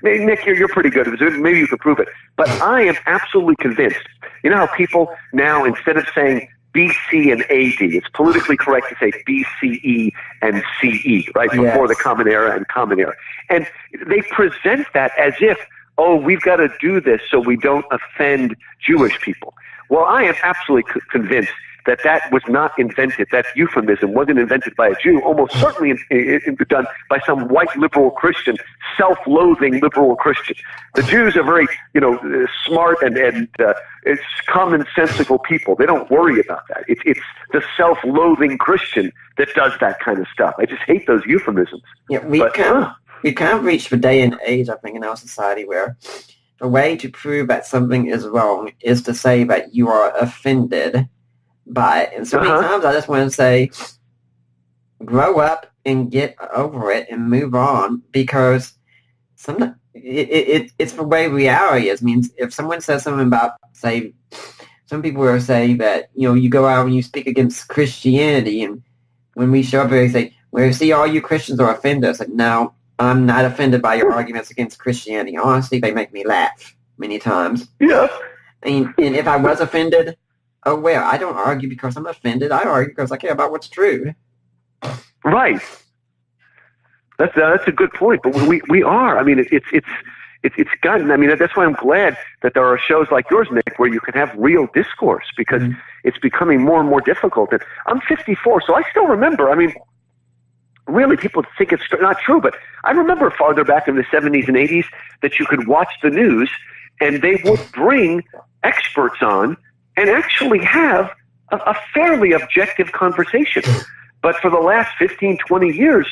Nick, you're pretty good at this. Maybe you could prove it. But I am absolutely convinced. You know how people now, instead of saying BC and AD, it's politically correct to say BCE and CE, right? Yes. Before the Common Era and Common Era. And they present that as if, oh, we've got to do this so we don't offend Jewish people. Well, I am absolutely convinced that was not invented. That euphemism wasn't invented by a Jew, almost certainly done by some white liberal Christian, self-loathing liberal Christian. The Jews are very, smart and it's commonsensical people. They don't worry about that. It's the self-loathing Christian that does that kind of stuff. I just hate those euphemisms. Yeah, we kind of reached the day and age, I think, in our society where the way to prove that something is wrong is to say that you are offended by it. And so many times I just want to say, grow up and get over it and move on, because sometimes it's the way reality is. I mean, if someone says something about, say, some people will say that, you go out and you speak against Christianity, and when we show up here, they say, well, see, all you Christians are offended. I said, no, I'm not offended by your arguments against Christianity. Honestly, they make me laugh many times. Yeah. And if I was offended, oh, well, I don't argue because I'm offended. I argue because I care about what's true. Right. That's a good point. But we are. I mean, it's gotten. I mean, that's why I'm glad that there are shows like yours, Nick, where you can have real discourse, because it's becoming more and more difficult. And I'm 54, so I still remember. I mean, really, people think it's not true, but I remember farther back in the 70s and 80s that you could watch the news and they would bring experts on and actually have a fairly objective conversation. But for the last 15, 20 years,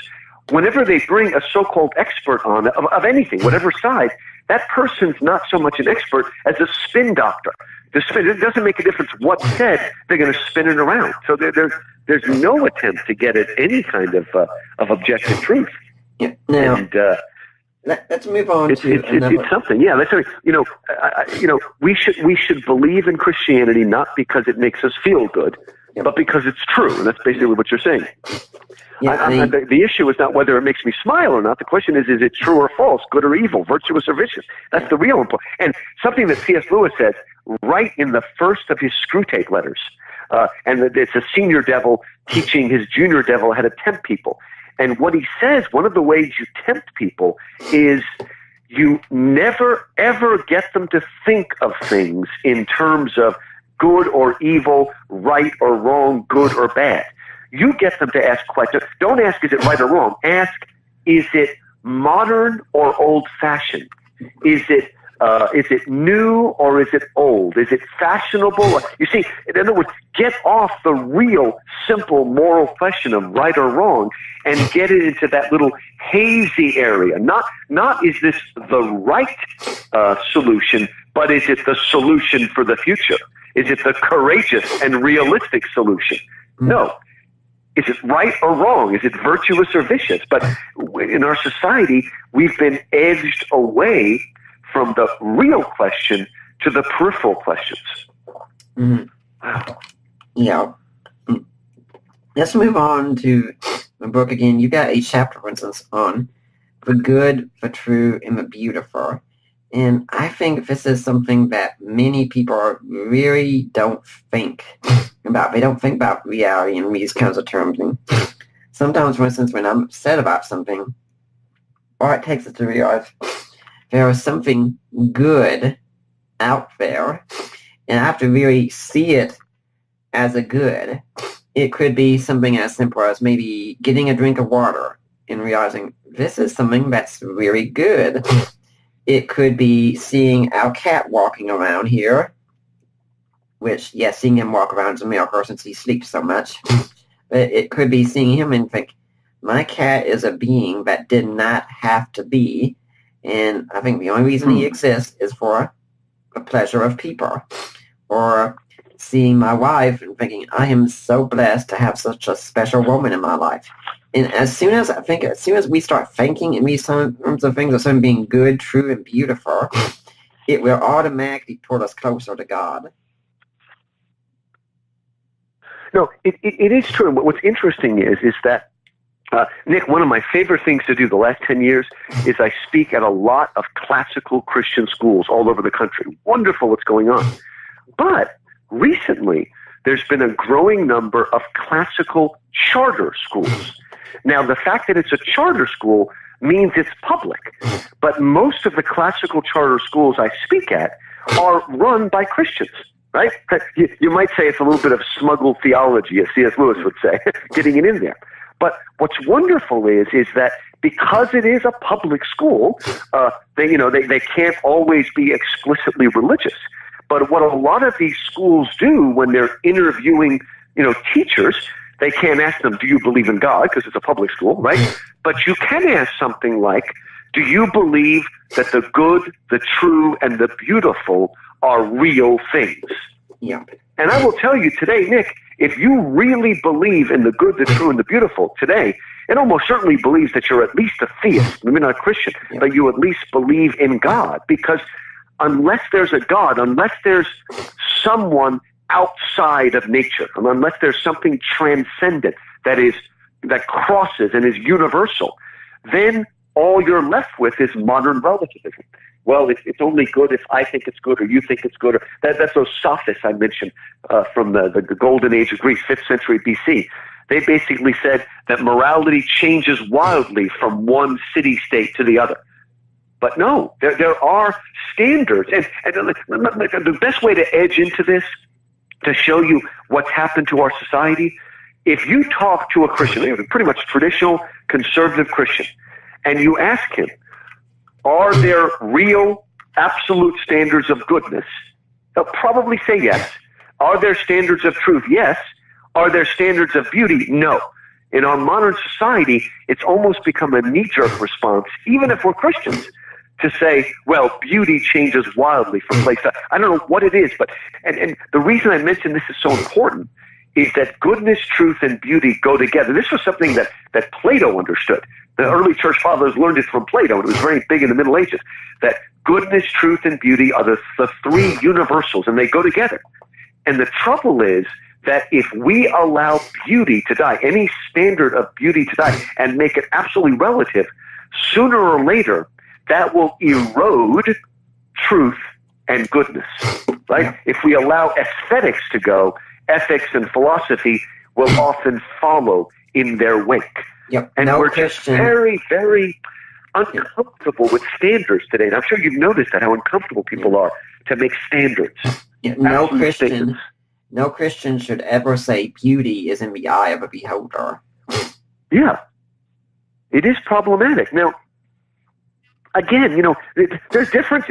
whenever they bring a so-called expert on of anything, whatever side, that person's not so much an expert as a spin doctor. It doesn't make a difference what's said; they're going to spin it around. So there's no attempt to get at any kind of objective truth. Yeah. Now, and, let's move on to another. It's something. Yeah, that's we should believe in Christianity not because it makes us feel good, but because it's true, and that's basically what you're saying. Yeah, the issue is not whether it makes me smile or not. The question is it true or false, good or evil, virtuous or vicious? That's the real important. And something that C.S. Lewis says right in the first of his Screwtape letters, and it's a senior devil teaching his junior devil how to tempt people. And what he says, one of the ways you tempt people is you never, ever get them to think of things in terms of good or evil, right or wrong, good or bad. You get them to ask questions. Don't ask, is it right or wrong? Ask, is it modern or old-fashioned? Is it new or is it old? Is it fashionable? You see, in other words, get off the real, simple moral question of right or wrong and get it into that little hazy area. Not is this the right solution, but is it the solution for the future? Is it the courageous and realistic solution? No. Is it right or wrong? Is it virtuous or vicious? But in our society, we've been edged away from the real question to the peripheral questions. Mm-hmm. Wow. Yeah. Let's move on to the book again. You got a chapter, for instance, on the good, the true, and the beautiful. And I think this is something that many people really don't think about. They don't think about reality in these kinds of terms. And sometimes, for instance, when I'm upset about something, all it takes is to realize there is something good out there, and I have to really see it as a good. It could be something as simple as maybe getting a drink of water and realizing this is something that's really good. It could be seeing our cat walking around here, which, yes, seeing him walk around is a miracle since he sleeps so much. But it could be seeing him and think, my cat is a being that did not have to be, and I think the only reason he exists is for the pleasure of people. Or seeing my wife and thinking, I am so blessed to have such a special woman in my life. And as soon as we start thinking in these terms of things, of something being good, true, and beautiful, it will automatically pull us closer to God. No, it is true. And what's interesting is that, Nick, one of my favorite things to do the last 10 years is I speak at a lot of classical Christian schools all over the country. Wonderful what's going on. But recently, there's been a growing number of classical charter schools. Now, the fact that it's a charter school means it's public. But most of the classical charter schools I speak at are run by Christians. Right? You might say it's a little bit of smuggled theology, as C.S. Lewis would say, getting it in there. But what's wonderful is that because it is a public school, they can't always be explicitly religious. But what a lot of these schools do when they're interviewing, teachers, they can't ask them, do you believe in God? Because it's a public school, right? But you can ask something like, do you believe that the good, the true, and the beautiful are real things? Yeah. And I will tell you today, Nick, if you really believe in the good, the true, and the beautiful today, it almost certainly believes that you're at least a theist, maybe not a Christian, but you at least believe in God. Because unless there's a God, unless there's someone outside of nature, and unless there's something transcendent that crosses and is universal, then all you're left with is modern relativism. Well, it's only good if I think it's good or you think it's good. Or that's those sophists I mentioned from the golden age of Greece, 5th century BC. They basically said that morality changes wildly from one city-state to the other. But no, there are standards. And the best way to edge into this, to show you what's happened to our society, if you talk to a Christian, pretty much traditional conservative Christian, and you ask him, are there real, absolute standards of goodness? They'll probably say yes. Are there standards of truth? Yes. Are there standards of beauty? No. In our modern society, it's almost become a knee-jerk response, even if we're Christians, to say, well, beauty changes wildly from place to... I don't know what it is, but... And the reason I mention this is so important is that goodness, truth, and beauty go together. This was something that Plato understood. The early church fathers learned it from Plato, and it was very big in the Middle Ages, that goodness, truth, and beauty are the three universals, and they go together. And the trouble is that if we allow beauty to die, any standard of beauty to die, and make it absolutely relative, sooner or later, that will erode truth and goodness, right? Yeah. If we allow aesthetics to go, ethics and philosophy will often follow in their wake. Yep. And we're just very, very uncomfortable with standards today. And I'm sure you've noticed that, how uncomfortable people are to make standards. Yeah, no Christian should ever say beauty is in the eye of a beholder. Yeah. It is problematic. Now, again, there's difference,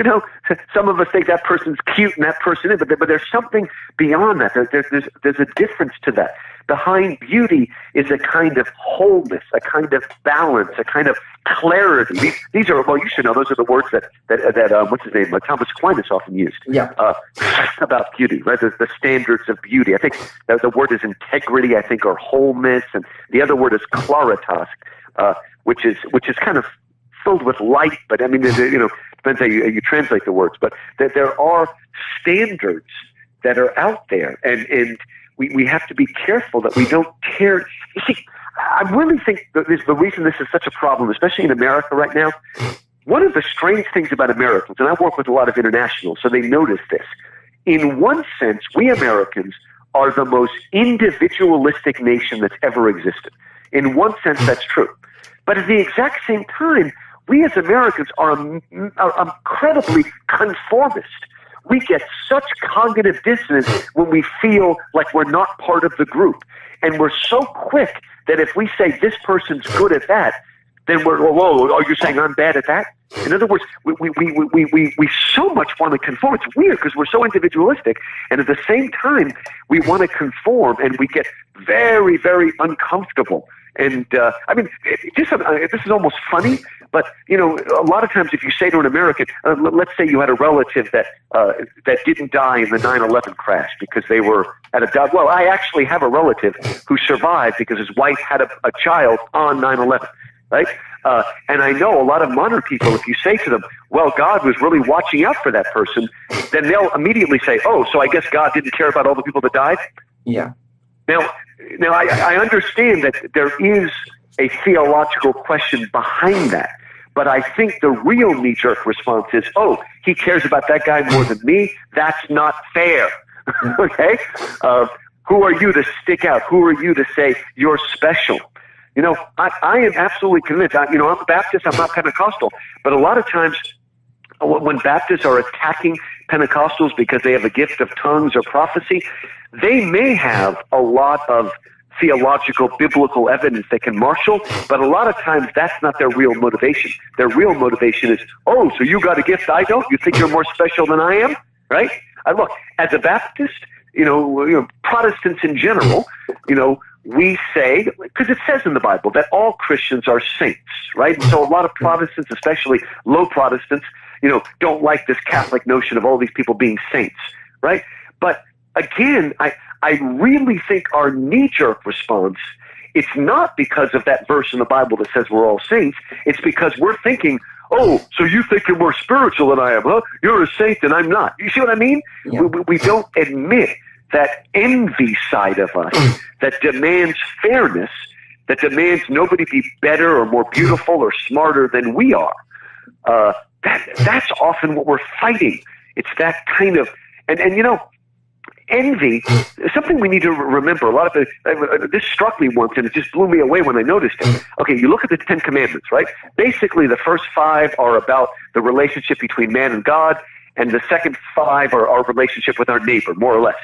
some of us think that person's cute and that person is, but there's something beyond that. There's a difference to that. Behind beauty is a kind of wholeness, a kind of balance, a kind of clarity. These are, well, you should know, those are the words that what's his name, Thomas Aquinas often used. Yeah. About beauty, right? The standards of beauty. I think that the word is integrity, I think, or wholeness, and the other word is claritas, which is kind of filled with light, but I mean, depends how you translate the words, but that there are standards that are out there, and we have to be careful that we don't tear. You see, I really think that the reason this is such a problem, especially in America right now, one of the strange things about Americans, and I work with a lot of internationals, so they notice this. In one sense, we Americans are the most individualistic nation that's ever existed. In one sense, that's true. But at the exact same time, we as Americans are incredibly conformist. We get such cognitive dissonance when we feel like we're not part of the group. And we're so quick that if we say this person's good at that, then we're, whoa, are you saying I'm bad at that? In other words, we so much want to conform. It's weird because we're so individualistic. And at the same time, we want to conform, and we get very, very uncomfortable. And I mean, this is almost funny, But, a lot of times if you say to an American, let's say you had a relative that didn't die in the 9/11 crash because they were at a job. Well, I actually have a relative who survived because his wife had a child on 9/11, right? And I know a lot of modern people, if you say to them, well, God was really watching out for that person, then they'll immediately say, oh, so I guess God didn't care about all the people that died? Yeah. Now I understand that there is a theological question behind that, but I think the real knee-jerk response is, oh, he cares about that guy more than me? That's not fair. Okay? Who are you to stick out? Who are you to say you're special? I am absolutely convinced. I'm a Baptist. I'm not Pentecostal. But a lot of times when Baptists are attacking Pentecostals because they have a gift of tongues or prophecy, they may have a lot of theological, biblical evidence they can marshal, but a lot of times that's not their real motivation. Their real motivation is, oh, so you got a gift I don't? You think you're more special than I am? Right? Look, as a Baptist, Protestants in general, we say, because it says in the Bible that all Christians are saints, right? And so a lot of Protestants, especially low Protestants, don't like this Catholic notion of all these people being saints, right? But again, I really think our knee-jerk response, it's not because of that verse in the Bible that says we're all saints. It's because we're thinking, oh, so you think you're more spiritual than I am, huh? You're a saint and I'm not. You see what I mean? Yeah. We don't admit that envy side of us that demands fairness, that demands nobody be better or more beautiful or smarter than we are. That's often what we're fighting. It's that kind of, and envy is something we need to remember. A lot of this struck me once, and it just blew me away when I noticed it. Okay, you look at the Ten Commandments, right? Basically, the first 5 are about the relationship between man and God, and the second 5 are our relationship with our neighbor, more or less.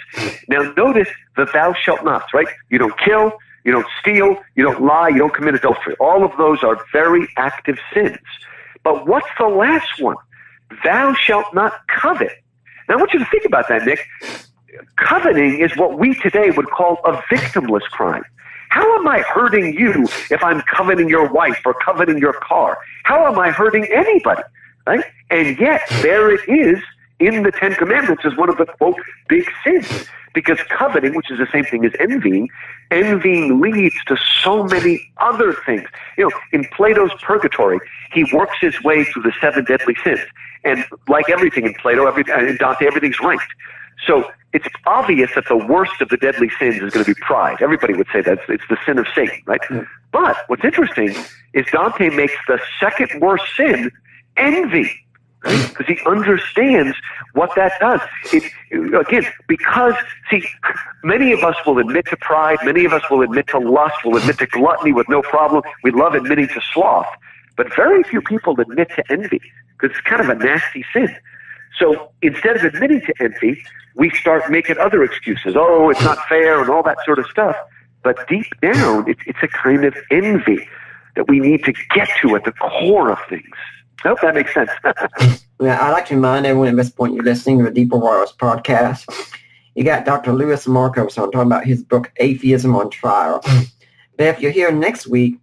Now, notice the thou shalt nots, right? You don't kill, you don't steal, you don't lie, you don't commit adultery. All of those are very active sins. But what's the last one? Thou shalt not covet. Now, I want you to think about that, Nick. Coveting is what we today would call a victimless crime. How am I hurting you if I'm coveting your wife or coveting your car? How am I hurting anybody? Right? And yet, there it is in the Ten Commandments as one of the, quote, big sins. Because coveting, which is the same thing as envying leads to so many other things. In Plato's Purgatory, he works his way through the 7 deadly sins. And like everything in Plato, in Dante, everything's ranked. So it's obvious that the worst of the deadly sins is going to be pride. Everybody would say that it's the sin of Satan, right? Mm. But what's interesting is Dante makes the second worst sin envy, right? Because he understands what that does. Again, because, see, many of us will admit to pride, many of us will admit to lust, will admit to gluttony with no problem. We love admitting to sloth. But very few people admit to envy because it's kind of a nasty sin. So instead of admitting to envy, we start making other excuses. Oh, it's not fair and all that sort of stuff. But deep down, it's a kind of envy that we need to get to at the core of things. I hope that makes sense. Yeah, I'd like to remind everyone at this point you're listening to the Deeper Waters podcast. You got Dr. Louis Markos on talking about his book, Atheism on Trial. But if you're here next week,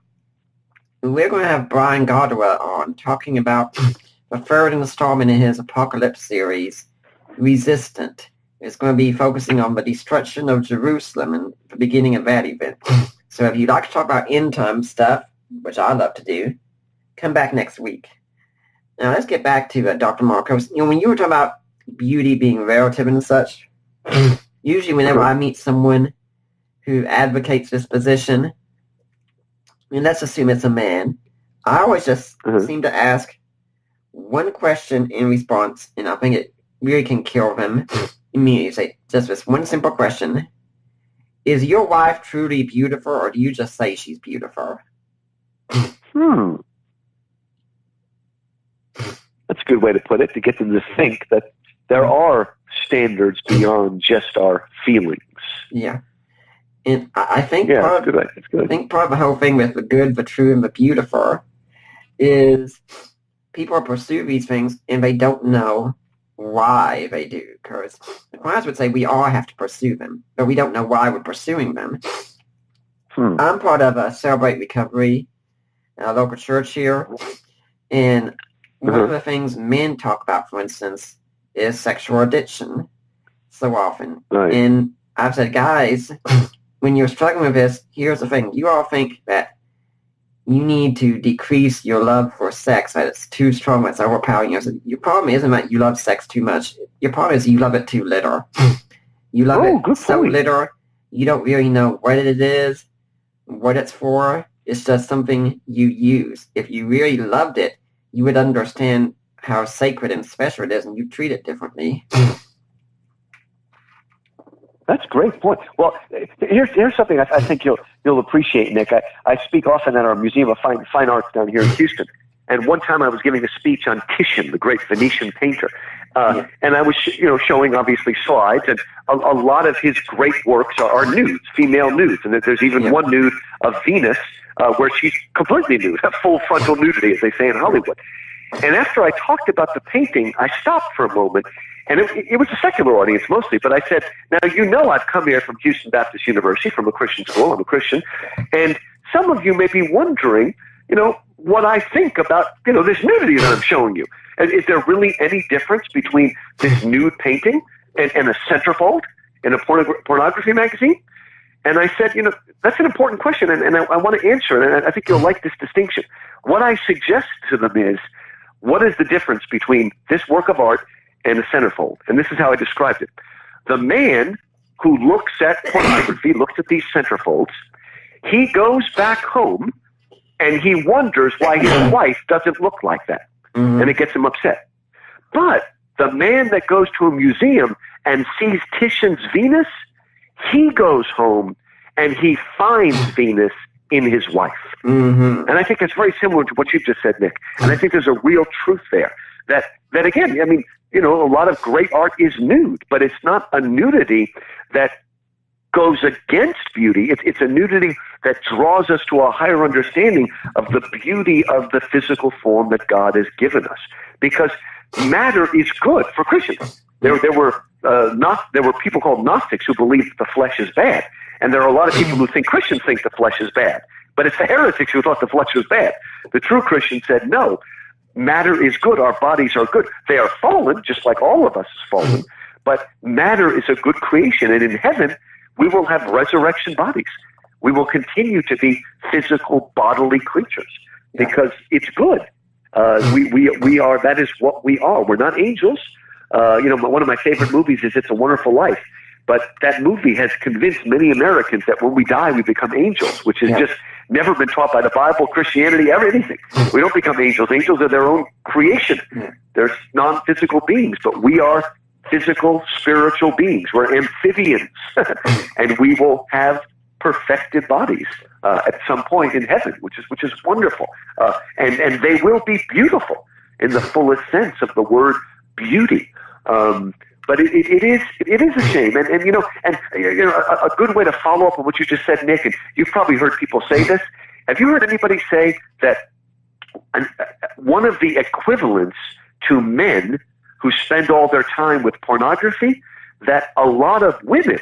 we're going to have Brian Godwell on talking about the third installment in his Apocalypse series, Resistant. It's going to be focusing on the destruction of Jerusalem and the beginning of that event. So if you'd like to talk about end-time stuff, which I love to do, come back next week. Now let's get back to Dr. Markos. When you were talking about beauty being relative and such, usually whenever I meet someone who advocates this position, and let's assume it's a man, I always just seem to ask one question in response, and I think it really can kill them immediately. Say just this one simple question: is your wife truly beautiful, or do you just say she's beautiful? That's a good way to put it, to get them to think that there are standards beyond just our feelings. Yeah. And I think that's good. I think part of the whole thing with the good, the true, and the beautiful is people pursue these things and they don't know why they do. Because Aquinas would say we all have to pursue them, but we don't know why we're pursuing them. I'm part of a Celebrate Recovery, a local church here, And one of the things men talk about, for instance, is sexual addiction so often. Right. And I've said, guys, when you're struggling with this, here's the thing. You all think that you need to decrease your love for sex, that it's too strong, it's overpowering you. So your problem isn't that you love sex too much. Your problem is you love it too little. You love it so little, you don't really know what it is, what it's for. It's just something you use. If you really loved it, you would understand how sacred and special it is, and you treat it differently. That's a great point. Well, here's something I think you'll appreciate, Nick. I speak often at our Museum of Fine Arts down here in Houston, and one time I was giving a speech on Titian, the great Venetian painter, and I was showing obviously slides, and a lot of his great works are nudes, female nudes, and there's even one nude of Venus where she's completely nude, full frontal nudity, as they say in Hollywood. And after I talked about the painting, I stopped for a moment. And it was a secular audience mostly, but I said, now, I've come here from Houston Baptist University, from a Christian school. I'm a Christian. And some of you may be wondering, what I think about, this nudity that I'm showing you. And is there really any difference between this nude painting and a centerfold in a pornography magazine? And I said, that's an important question, and I want to answer it, and I think you'll like this distinction. What I suggest to them is, what is the difference between this work of art and a centerfold? And this is how I described it. The man who looks at pornography, looks at these centerfolds, he goes back home and he wonders why his wife doesn't look like that. Mm-hmm. And it gets him upset. But the man that goes to a museum and sees Titian's Venus, he goes home and he finds Venus in his wife. Mm-hmm. And I think that's very similar to what you've just said, Nick. And I think there's a real truth there. That again, I mean, a lot of great art is nude, but it's not a nudity that goes against beauty. It's a nudity that draws us to a higher understanding of the beauty of the physical form that God has given us. Because matter is good for Christians. There were people called Gnostics who believed the flesh is bad. And there are a lot of people who think Christians think the flesh is bad. But it's the heretics who thought the flesh was bad. The true Christian said, no, matter is good. Our bodies are good. They are fallen, just like all of us is fallen. But matter is a good creation. And in heaven, we will have resurrection bodies. We will continue to be physical, bodily creatures because it's good. We are, that is what we are. We're not angels. One of my favorite movies is It's a Wonderful Life. But that movie has convinced many Americans that when we die, we become angels, which has just never been taught by the Bible, Christianity, anything. We don't become angels. Angels are their own creation. They're non-physical beings, but we are physical, spiritual beings. We're amphibians, and we will have perfected bodies at some point in heaven, which is wonderful. And they will be beautiful in the fullest sense of the word beauty. But it is a shame, and a good way to follow up on what you just said, Nick. And you've probably heard people say this. Have you heard anybody say that one of the equivalents to men who spend all their time with pornography, that a lot of women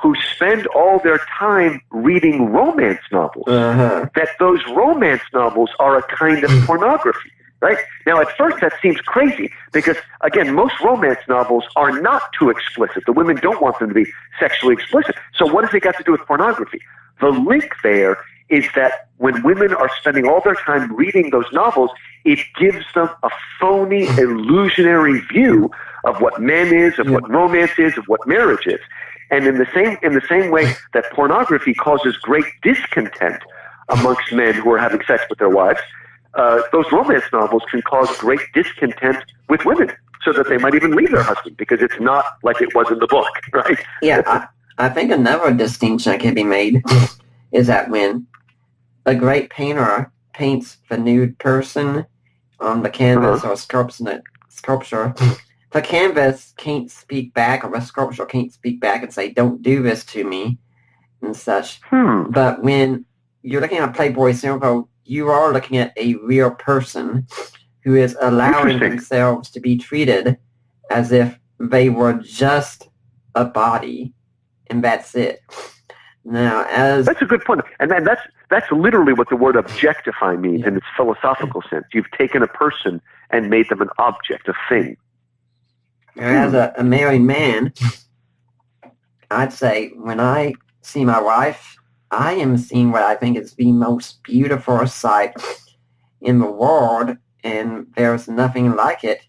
who spend all their time reading romance novels, that those romance novels are a kind of pornography? Right? Now, at first, that seems crazy because, again, most romance novels are not too explicit. The women don't want them to be sexually explicit. So what has it got to do with pornography? The link there is that when women are spending all their time reading those novels, it gives them a phony, illusionary view of what men is, of what romance is, of what marriage is. And in the same way that pornography causes great discontent amongst men who are having sex with their wives, those romance novels can cause great discontent with women so that they might even leave their husband because it's not like it was in the book, right? Yeah, I think another distinction that can be made is that when a great painter paints the nude person on the canvas or sculpture, the canvas can't speak back, or the sculpture can't speak back and say, don't do this to me and such. But when you're looking at Playboy Centerfold, you are looking at a real person who is allowing themselves to be treated as if they were just a body, and that's it. Now, as That's a good point. And then that's literally what the word objectify means in its philosophical sense. You've taken a person and made them an object, a thing. as a married man, I'd say when I see my wife, I am seeing what I think is the most beautiful sight in the world, and there's nothing like it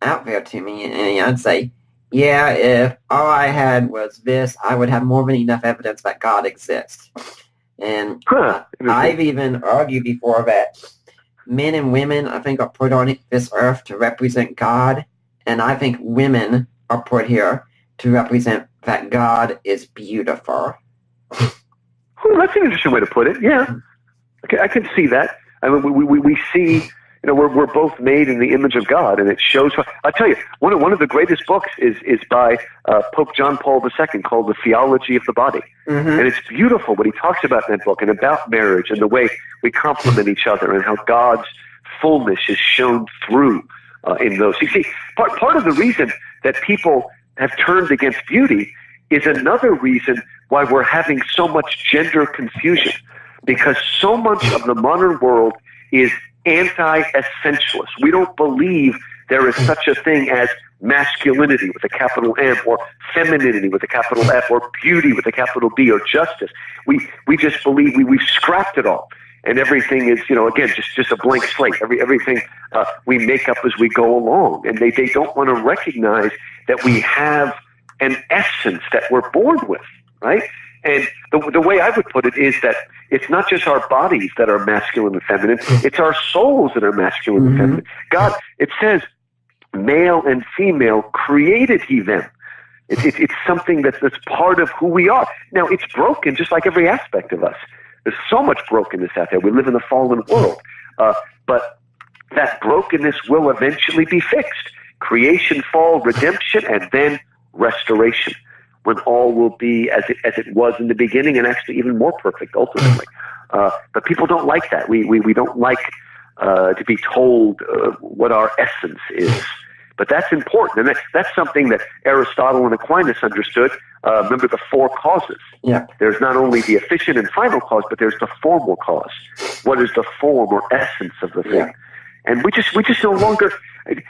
out there to me. And I'd say, yeah, if all I had was this, I would have more than enough evidence that God exists. And I've even argued before that men and women, I think, are put on this earth to represent God, and I think women are put here to represent that God is beautiful. That's an interesting way to put it. Yeah, I can see that. I mean, we see, we're both made in the image of God, and it shows. I'll tell you, one of the greatest books is by Pope John Paul II called The Theology of the Body, and it's beautiful what he talks about in that book and about marriage and the way we complement each other and how God's fullness is shown through in those. You see, part of the reason that people have turned against beauty is another reason why we're having so much gender confusion, because so much of the modern world is anti-essentialist. We don't believe there is such a thing as masculinity with a capital M, or femininity with a capital F, or beauty with a capital B, or justice. We just believe we've scrapped it all, and everything is, again, just a blank slate. Everything we make up as we go along, and they don't want to recognize that we have an essence that we're born with, right? And the way I would put it is that it's not just our bodies that are masculine and feminine, it's our souls that are masculine and feminine. God, it says, male and female created he them. It's something that's part of who we are. Now, it's broken just like every aspect of us. There's so much brokenness out there. We live in a fallen world. But that brokenness will eventually be fixed. Creation, fall, redemption, and then restoration, when all will be as it was in the beginning, and actually even more perfect ultimately. But people don't like that. We don't like to be told what our essence is. But that's important, and that's something that Aristotle and Aquinas understood. Remember the four causes. Yeah. There's not only the efficient and final cause, but there's the formal cause. What is the form or essence of the thing? Yeah. And we just no longer. And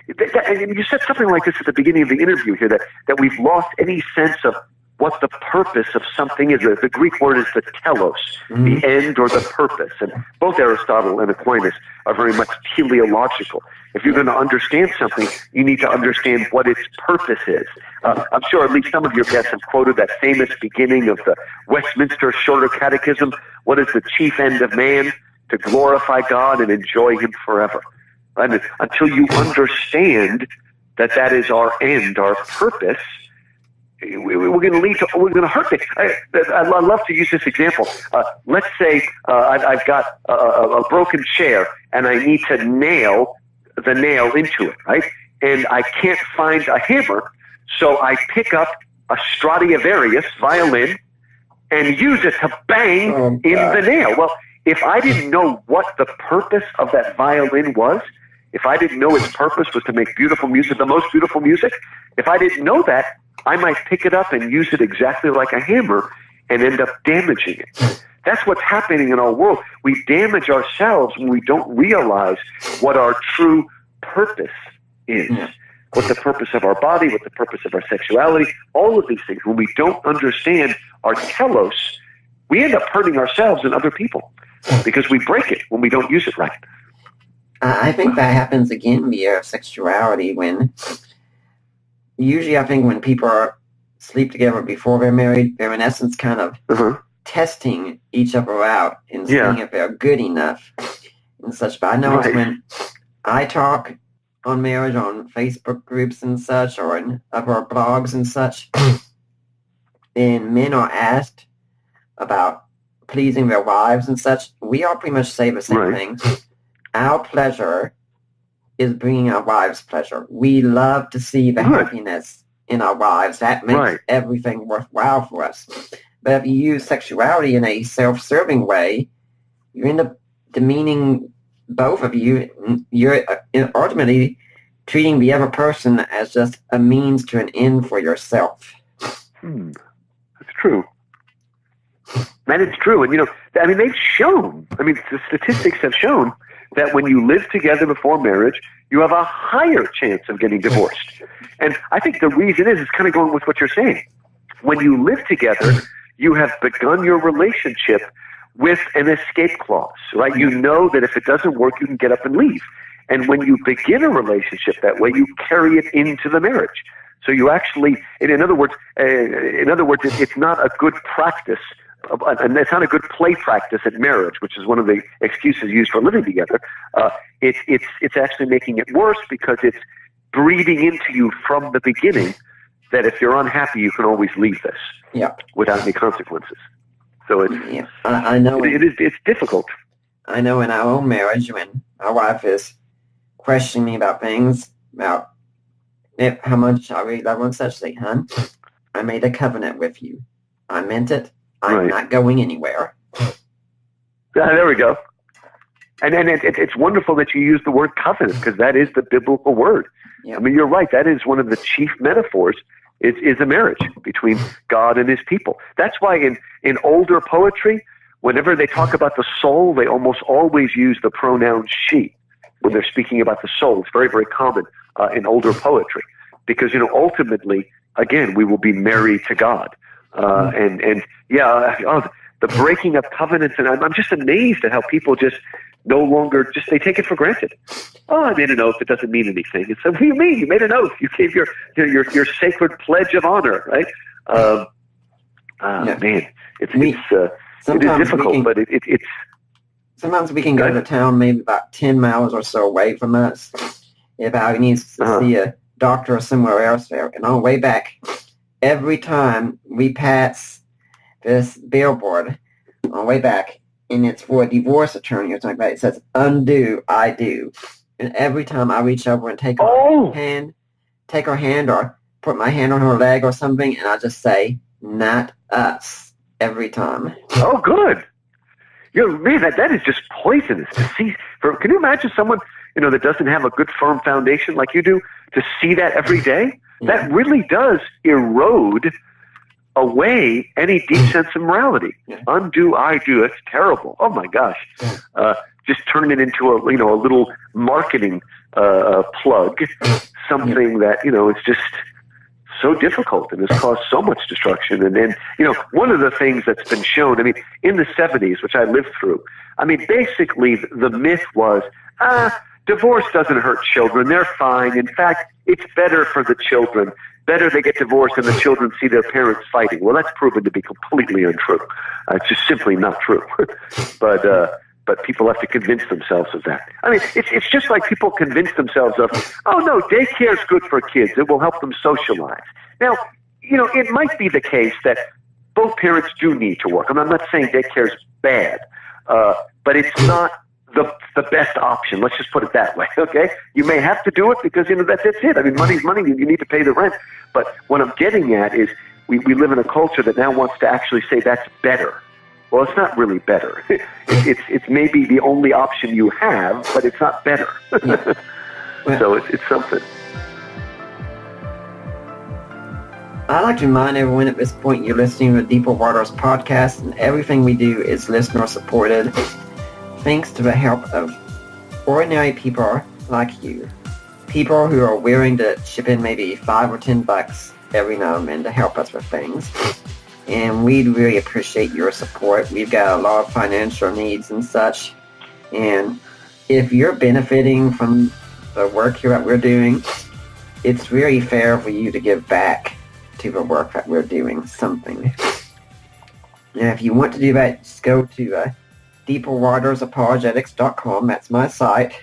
you said something like this at the beginning of the interview here, that we've lost any sense of what the purpose of something is. The Greek word is the telos, the end or the purpose. And both Aristotle and Aquinas are very much teleological. If you're going to understand something, you need to understand what its purpose is. I'm sure at least some of your guests have quoted that famous beginning of the Westminster Shorter Catechism. What is the chief end of man? To glorify God and enjoy him forever. And until you understand that is our end, our purpose, we're going to hurt things. I love to use this example. Let's say I've got a broken chair and I need to nail the nail into it, right? And I can't find a hammer, so I pick up a Stradivarius violin and use it to bang in the nail. Well, if I didn't know what the purpose of that violin was, if I didn't know its purpose was to make beautiful music, the most beautiful music, if I didn't know that, I might pick it up and use it exactly like a hammer and end up damaging it. That's what's happening in our world. We damage ourselves when we don't realize what our true purpose is, what the purpose of our body, what the purpose of our sexuality, all of these things. When we don't understand our telos, we end up hurting ourselves and other people because we break it when we don't use it right. I think that happens again via sexuality usually I think when people sleep together before they're married, they're in essence kind of testing each other out and seeing if they're good enough and such. But I know when I talk on marriage on Facebook groups and such, or in other blogs and such, and men are asked about pleasing their wives and such, we all pretty much say the same thing. Our pleasure is bringing our wives pleasure. We love to see the happiness in our wives. That makes everything worthwhile for us. But if you use sexuality in a self-serving way, you end up demeaning both of you. You're ultimately treating the other person as just a means to an end for yourself. That's true. That is true. And, they've shown, the statistics have shown that when you live together before marriage, you have a higher chance of getting divorced. And I think the reason is kind of going with what you're saying. When you live together, you have begun your relationship with an escape clause, right? You know that if it doesn't work, you can get up and leave. And when you begin a relationship that way, you carry it into the marriage. So you actually, in other words, it's not a good practice, and it's not a good play practice at marriage, which is one of the excuses used for living together. It's actually making it worse because it's breeding into you from the beginning that if you're unhappy, you can always leave this without any consequences. So I know it's difficult. I know in our own marriage, when our wife is questioning me about things, about how much I really love one such, say, hon, I made a covenant with you. I meant it. I'm not going anywhere. There we go. And it's wonderful that you use the word covenant, because that is the biblical word. Yep. You're right. That is one of the chief metaphors is a marriage between God and his people. That's why in older poetry, whenever they talk about the soul, they almost always use the pronoun she when they're speaking about the soul. It's very, very common in older poetry because, ultimately, again, we will be married to God. The breaking of covenants, and I'm just amazed at how people just no longer they take it for granted. Oh, I made an oath. It doesn't mean anything. It's what do you mean? You made an oath. You gave your sacred pledge of honor, right? Man, it is difficult, but it's. Sometimes we can go to town maybe about 10 miles or so away from us if I needs to see a doctor or somewhere else there. And on the way back, every time we pass this billboard on the way back, and it's for a divorce attorney or something like that, it says, undo, I do. And every time I reach over and take her hand or put my hand on her leg or something, and I just say, not us, every time. Oh, good. Man, that is just poisonous to see. Can you imagine someone, that doesn't have a good firm foundation like you do, to see that every day? Yeah. That really does erode away any deep sense of morality. Yeah. Undo, I do. That's terrible. Oh my gosh. Just turn it into a little marketing plug, something that, it's just so difficult and has caused so much destruction. And then, one of the things that's been shown, in the 70s, which I lived through, basically the myth was, divorce doesn't hurt children. They're fine. In fact, it's better for the children. Better they get divorced and the children see their parents fighting. Well, that's proven to be completely untrue. It's just simply not true. But people have to convince themselves of that. It's just like people convince themselves of, oh, no, daycare is good for kids. It will help them socialize. Now, it might be the case that both parents do need to work. I'm not saying daycare is bad, but it's not the best option. Let's just put it that way, okay? You may have to do it because, that's it. Money's money. You need to pay the rent. But what I'm getting at is we live in a culture that now wants to actually say that's better. Well, it's not really better. It's maybe the only option you have, but it's not better. So it's something. I'd like to remind everyone at this point you're listening to the Deeper Waters podcast, and everything we do is listener-supported, thanks to the help of ordinary people like you. People who are willing to chip in maybe $5 or $10 every now and then to help us with things. And we'd really appreciate your support. We've got a lot of financial needs and such. And if you're benefiting from the work here that we're doing, it's really fair for you to give back to the work that we're doing, something. And if you want to do that, just go to deeperwatersapologetics.com. That's my site.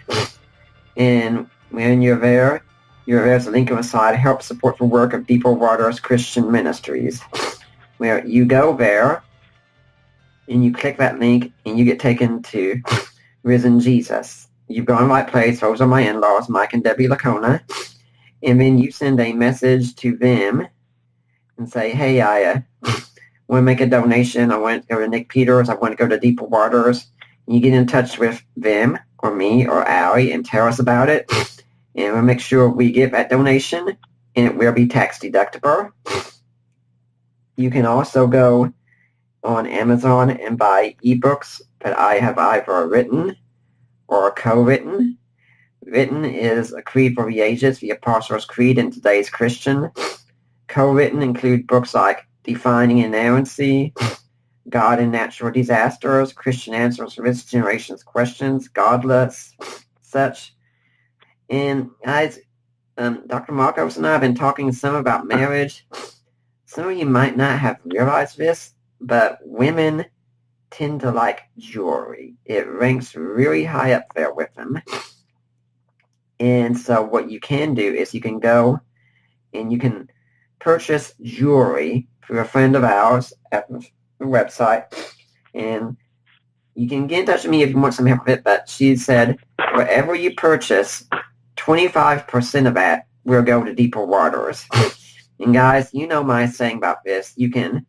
And when you're there, there's a link on the side, help support the work of Deeper Waters Christian Ministries, where you go there and you click that link and you get taken to Risen Jesus. You've gone to the right place. Those are my in-laws, Mike and Debbie Lacona. And then you send a message to them and say, hey, I want to make a donation. I want to go to Nick Peters. I want to go to Deeper Waters. And you get in touch with them or me or Allie and tell us about it. And we'll make sure we give that donation, and it will be tax deductible. You can also go on Amazon and buy ebooks that I have either written or co-written. Written is A Creed for the Ages, the Apostles' Creed in Today's Christian. Co-written include books like Defining Inerrancy, God and Natural Disasters, Christian Answers to This Generation's Questions, Godless, such. And guys, Dr. Markos and I have been talking some about marriage. Some of you might not have realized this, but women tend to like jewelry. It ranks really high up there with them. And so what you can do is you can go and you can purchase jewelry through a friend of ours at the website. And you can get in touch with me if you want some help with it, but she said wherever you purchase, 25% of that will go to deeper waters. And guys, you know my saying about this. You can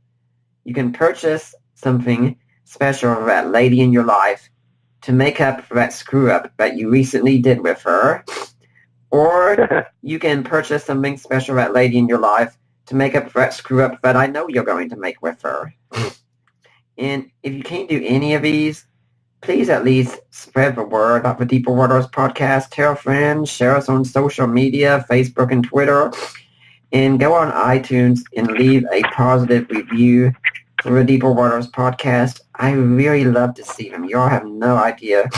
purchase something special for that lady in your life to make up for that screw-up that you recently did with her. Or you can purchase something special for that lady in your life to make up for that screw-up that I know you're going to make with her. And if you can't do any of these, please at least spread the word about the Deeper Waters podcast. Tell friends, share us on social media, Facebook and Twitter. And go on iTunes and leave a positive review for the Deeper Waters podcast. I really love to see them. You all have no idea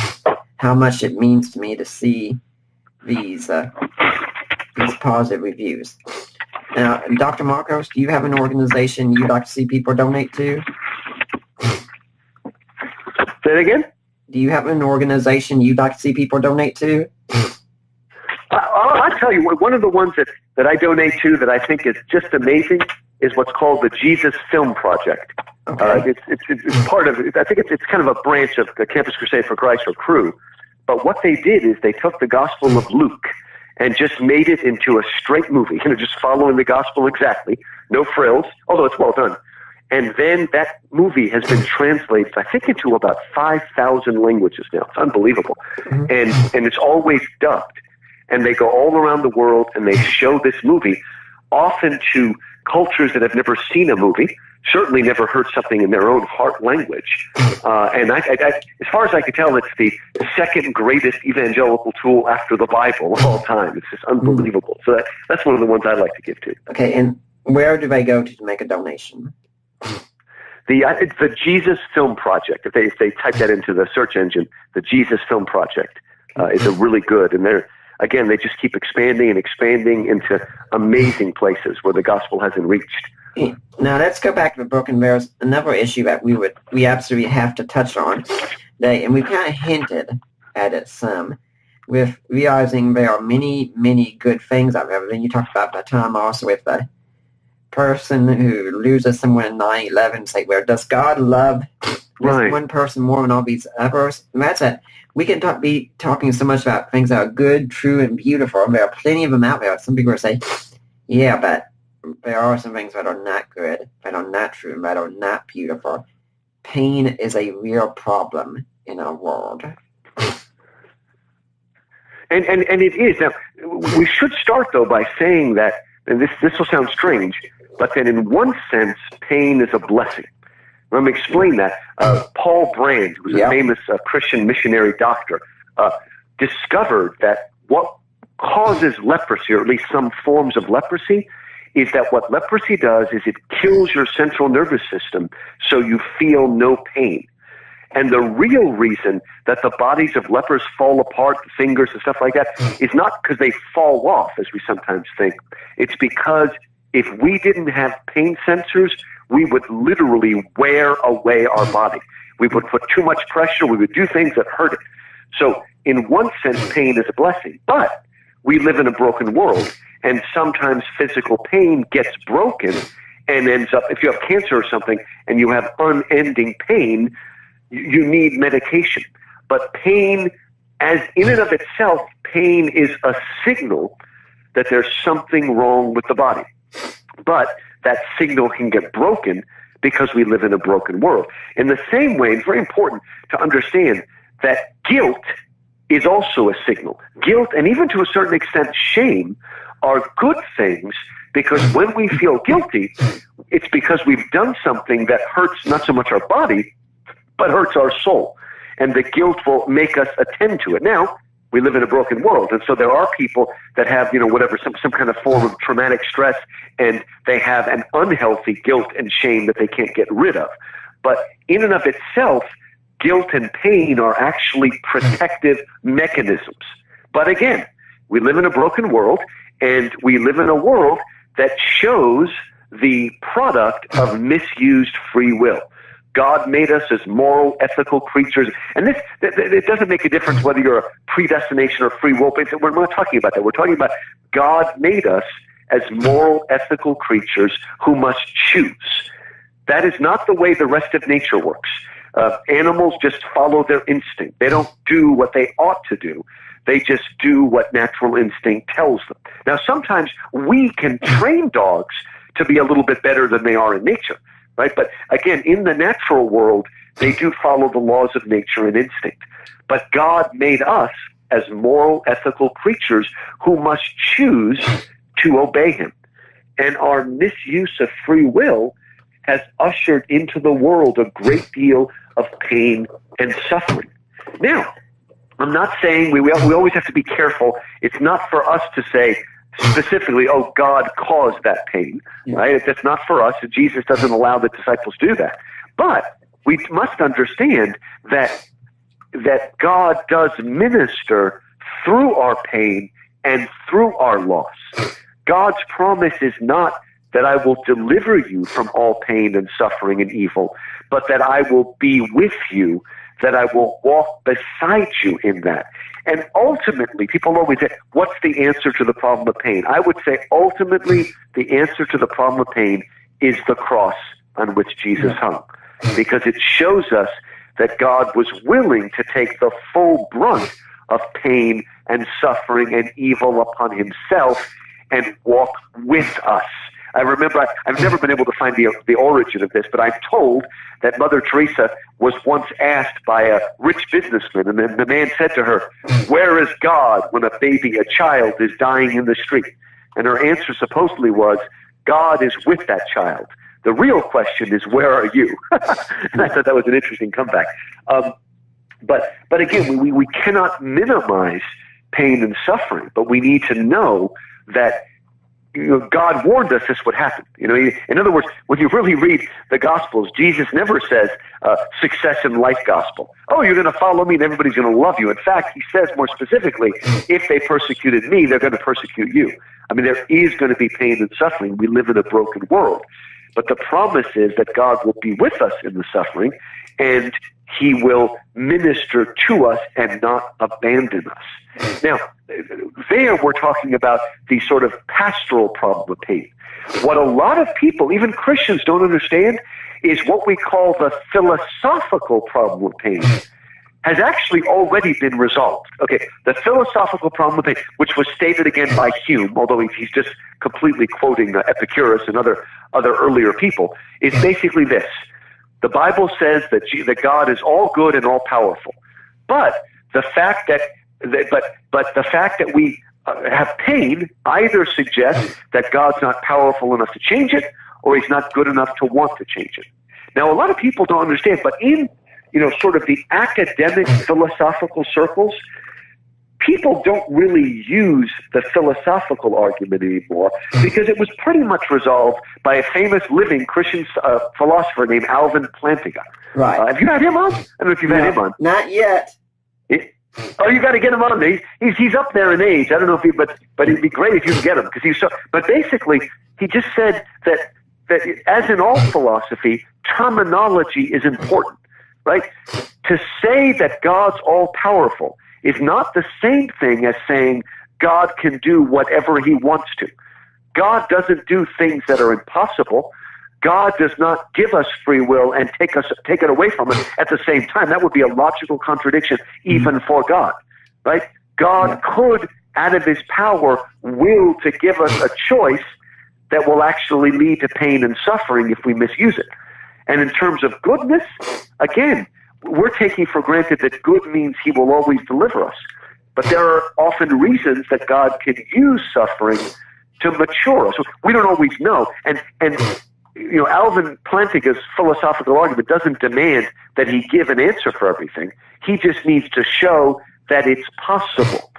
how much it means to me to see these positive reviews. Now, Dr. Markos, do you have an organization you'd like to see people donate to? Say it again? Do you have an organization you'd like to see people donate to? I'll tell you, one of the ones that I donate to that I think is just amazing is what's called the Jesus Film Project. Okay. It's part of, I think it's kind of a branch of the Campus Crusade for Christ or Cru. But what they did is they took the Gospel of Luke and just made it into a straight movie, just following the Gospel exactly, no frills, although it's well done. And then that movie has been translated, I think, into about 5,000 languages now. It's unbelievable. Mm-hmm. And it's always dubbed. And they go all around the world and they show this movie, often to cultures that have never seen a movie, certainly never heard something in their own heart language. And I, as far as I can tell, it's the second greatest evangelical tool after the Bible of all time. It's just unbelievable. So that's one of the ones I like to give to. Okay, and where do they go to make a donation? It's the Jesus Film Project. If they type that into the search engine, the Jesus Film Project is a really good. And they just keep expanding and expanding into amazing places where the gospel hasn't reached. Now let's go back to the book, and there's another issue that we absolutely have to touch on today, and we kind of hinted at it some, with realizing there are many, many good things out there. Then you talked about the time also with the person who loses someone in 9/11, say, well, does God love this one person more than all these others? And that's it. We can be talking so much about things that are good, true, and beautiful. There are plenty of them out there. Some people will say, yeah, but there are some things that are not good, that are not true, that are not beautiful. Pain is a real problem in our world. And it is. Now, we should start, though, by saying that, and this will sound strange, but that in one sense, pain is a blessing. Let me explain that. Paul Brand, who was a famous Christian missionary doctor, discovered that what causes leprosy, or at least some forms of leprosy, is that what leprosy does is it kills your central nervous system so you feel no pain. And the real reason that the bodies of lepers fall apart, the fingers and stuff like that, is not because they fall off, as we sometimes think. It's because if we didn't have pain sensors, we would literally wear away our body. We would put too much pressure. We would do things that hurt it. So in one sense, pain is a blessing. But we live in a broken world, and sometimes physical pain gets broken and ends up, if you have cancer or something and you have unending pain, you need medication. But pain, as in and of itself, pain is a signal that there's something wrong with the body. But that signal can get broken because we live in a broken world. In the same way, it's very important to understand that guilt is also a signal. Guilt, and even to a certain extent shame, are good things, because when we feel guilty, it's because we've done something that hurts not so much our body, but hurts our soul. And the guilt will make us attend to it. Now, we live in a broken world, and so there are people that have, whatever, some kind of form of traumatic stress, and they have an unhealthy guilt and shame that they can't get rid of. But in and of itself, guilt and pain are actually protective mechanisms. But again, we live in a broken world, and we live in a world that shows the product of misused free will. God made us as moral, ethical creatures. And it doesn't make a difference whether you're a predestination or free will. We're not talking about that. We're talking about God made us as moral, ethical creatures who must choose. That is not the way the rest of nature works. Animals just follow their instinct. They don't do what they ought to do. They just do what natural instinct tells them. Now, sometimes we can train dogs to be a little bit better than they are in nature. Right? But again, in the natural world, they do follow the laws of nature and instinct. But God made us as moral, ethical creatures who must choose to obey him. And our misuse of free will has ushered into the world a great deal of pain and suffering. Now, I'm not saying we always have to be careful. It's not for us to say, specifically, oh, God caused that pain, right? That's not for us. Jesus doesn't allow the disciples to do that. But we must understand that God does minister through our pain and through our loss. God's promise is not that I will deliver you from all pain and suffering and evil, but that I will be with you, that I will walk beside you in that. And ultimately, people always say, what's the answer to the problem of pain? I would say ultimately the answer to the problem of pain is the cross on which Jesus hung. Because it shows us that God was willing to take the full brunt of pain and suffering and evil upon himself and walk with us. I remember, I've never been able to find the origin of this, but I'm told that Mother Teresa was once asked by a rich businessman, and then the man said to her, "Where is God when a child is dying in the street?" And her answer supposedly was, "God is with that child. The real question is, where are you?" And I thought that was an interesting comeback. But again, we cannot minimize pain and suffering, but we need to know that God warned us this would happen. In other words, when you really read the Gospels, Jesus never says success in life gospel. Oh, you're going to follow me and everybody's going to love you. In fact, he says more specifically, if they persecuted me, they're going to persecute you. I mean, there is going to be pain and suffering. We live in a broken world. But the promise is that God will be with us in the suffering, and he will minister to us and not abandon us. Now, there we're talking about the sort of pastoral problem of pain. What a lot of people, even Christians, don't understand is what we call the philosophical problem of pain has actually already been resolved. Okay, the philosophical problem of pain, which was stated again by Hume, although he's just completely quoting Epicurus and other earlier people, is basically this. The Bible says that God is all good and all powerful, but the fact that we have pain either suggests that God's not powerful enough to change it, or he's not good enough to want to change it. Now, a lot of people don't understand, but in sort of the academic philosophical circles, people don't really use the philosophical argument anymore because it was pretty much resolved by a famous living Christian philosopher named Alvin Plantinga. Right. Have you had him on? I don't know if you've had him on. Not yet. Oh, you got to get him on. He's up there in age. I don't know if but it'd be great if you can get him because he's so. But basically, he just said that as in all philosophy, terminology is important, right? To say that God's all powerful is not the same thing as saying God can do whatever he wants to. God doesn't do things that are impossible. God does not give us free will and take it away from us at the same time. That would be a logical contradiction even for God, right? God could, out of his power, will to give us a choice that will actually lead to pain and suffering if we misuse it. And in terms of goodness, again, we're taking for granted that good means he will always deliver us. but there are often reasons that God can use suffering to mature us. We don't always know. And Alvin Plantinga's philosophical argument doesn't demand that he give an answer for everything. He just needs to show that it's possible.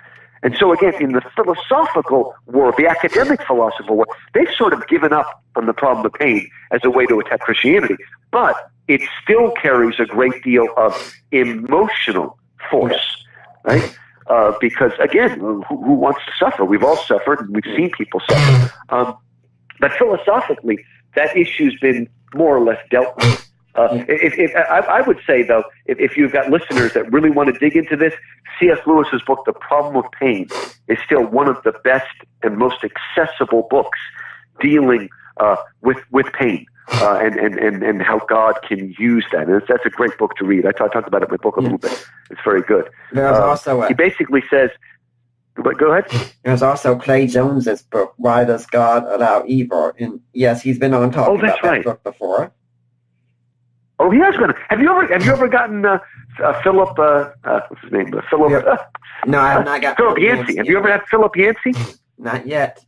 And so again, in the philosophical world, the academic philosophical world, they've sort of given up on the problem of pain as a way to attack Christianity. But it still carries a great deal of emotional force, right? Because again, who wants to suffer? We've all suffered, and we've seen people suffer. But philosophically, that issue's been more or less dealt with. I would say, though, if you've got listeners that really want to dig into this, C.S. Lewis's book, The Problem of Pain, is still one of the best and most accessible books dealing with pain and how God can use that. And that's a great book to read. I talked about it in my book a little bit. It's very good. There's also he basically says, but go ahead. There's also Clay Jones's book, Why Does God Allow Evil? And yes, he's been on talking about that book before. Oh, he has been. Have you ever gotten Philip? What's his name? Philip. No, I have not got Philip Yancey. Have you ever had Philip Yancey? Not yet.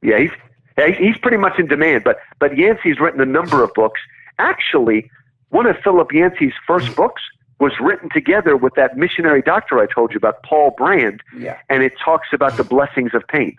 Yeah, he's pretty much in demand. But Yancey's written a number of books. Actually, one of Philip Yancey's first books was written together with that missionary doctor I told you about, Paul Brand, and it talks about the blessings of pain.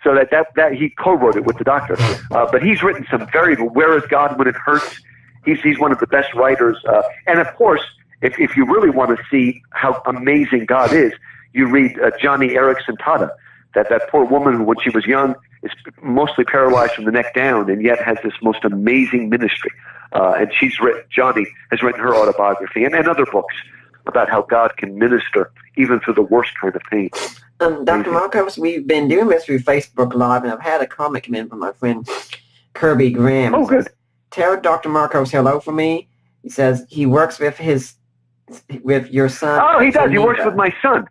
So that he co-wrote it with the doctor. But he's written some very. Where is God when it hurts? He's one of the best writers. And of course, if you really want to see how amazing God is, you read Johnny Erickson Tata, that poor woman who, when she was young, is mostly paralyzed from the neck down, and yet has this most amazing ministry. And Johnny has written her autobiography and other books about how God can minister even through the worst kind of pain. Dr. Markos, we've been doing this through Facebook Live, and I've had a comment come in from my friend Kirby Graham. Oh, good. Tell Dr. Markos hello for me. He says he works with your son. Oh, he does. He works with my son.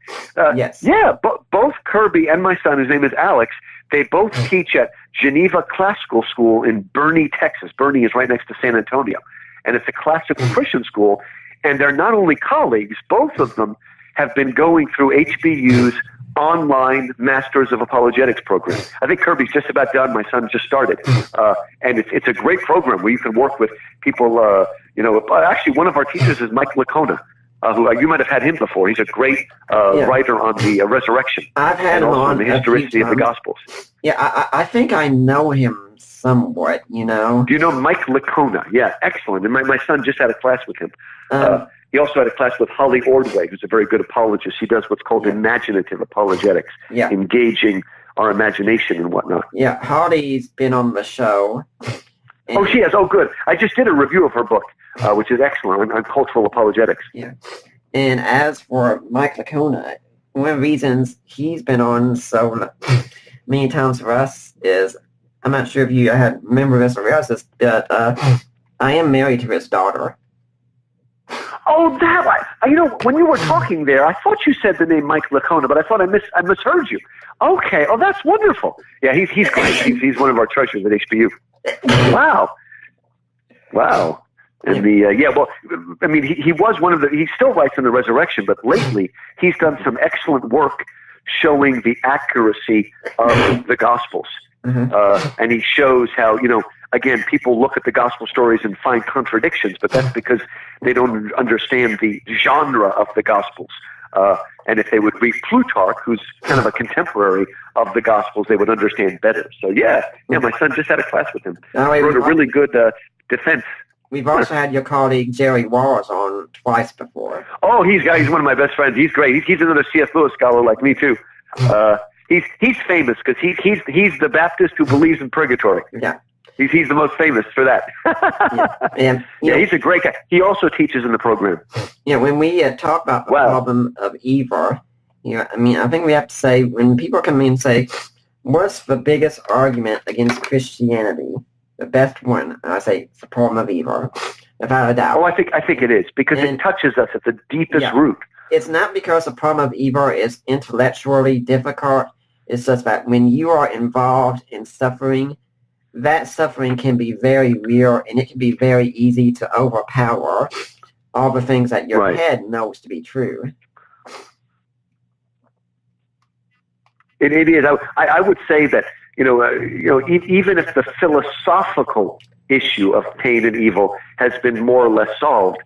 Yes. Yeah, both Kirby and my son, his name is Alex, they both teach at Geneva Classical School in Boerne, Texas. Boerne is right next to San Antonio. And it's a classical Christian school. And they're not only colleagues, both of them have been going through HBU's online Masters of Apologetics program. I think Kirby's just about done. My son just started. And it's a great program where you can work with people, actually one of our teachers is Mike Licona, who you might have had him before. He's a great writer on the resurrection. I've had him on the historicity of the Gospels. Yeah, I think I know him somewhat, Do you know Mike Licona? Yeah, excellent. And my son just had a class with him. He also had a class with Holly Ordway, who's a very good apologist. He does what's called imaginative apologetics, engaging our imagination and whatnot. Yeah, Holly's been on the show. Oh, she has? Oh, good. I just did a review of her book, which is excellent, on cultural apologetics. Yeah. And as for Mike Licona, one of the reasons he's been on so many times for us is, I'm not sure if you remember this or else, but I am married to his daughter. Oh, that one. When you were talking there, I thought you said the name Mike Licona, but I thought I misheard you. Okay. Oh, that's wonderful. Yeah, he's great. He's one of our treasures at HBU. Wow. And he was one of he still writes in the resurrection, but lately he's done some excellent work showing the accuracy of the Gospels. Mm-hmm. And he shows how, again, people look at the gospel stories and find contradictions, but that's because they don't understand the genre of the Gospels. And if they would read Plutarch, who's kind of a contemporary of the Gospels, they would understand better. So, my son just had a class with him. He wrote a really good defense. We've also had your colleague Jerry Walls on twice before. Oh, he's one of my best friends. He's great. He's another C.S. Lewis scholar like me, too. He's famous because he's the Baptist who believes in purgatory. Yeah. He's the most famous for that. He's a great guy. He also teaches in the program. Yeah, when we talk about the problem of evil, I think we have to say, when people come in and say, what's the biggest argument against Christianity? The best one, I say, it's the problem of evil, without a doubt. Oh, I think it is, because it touches us at the deepest root. It's not because the problem of evil is intellectually difficult. It's just that when you are involved in suffering, that suffering can be very real, and it can be very easy to overpower all the things that your head knows to be true. It is. I would say that, even if the philosophical issue of pain and evil has been more or less solved,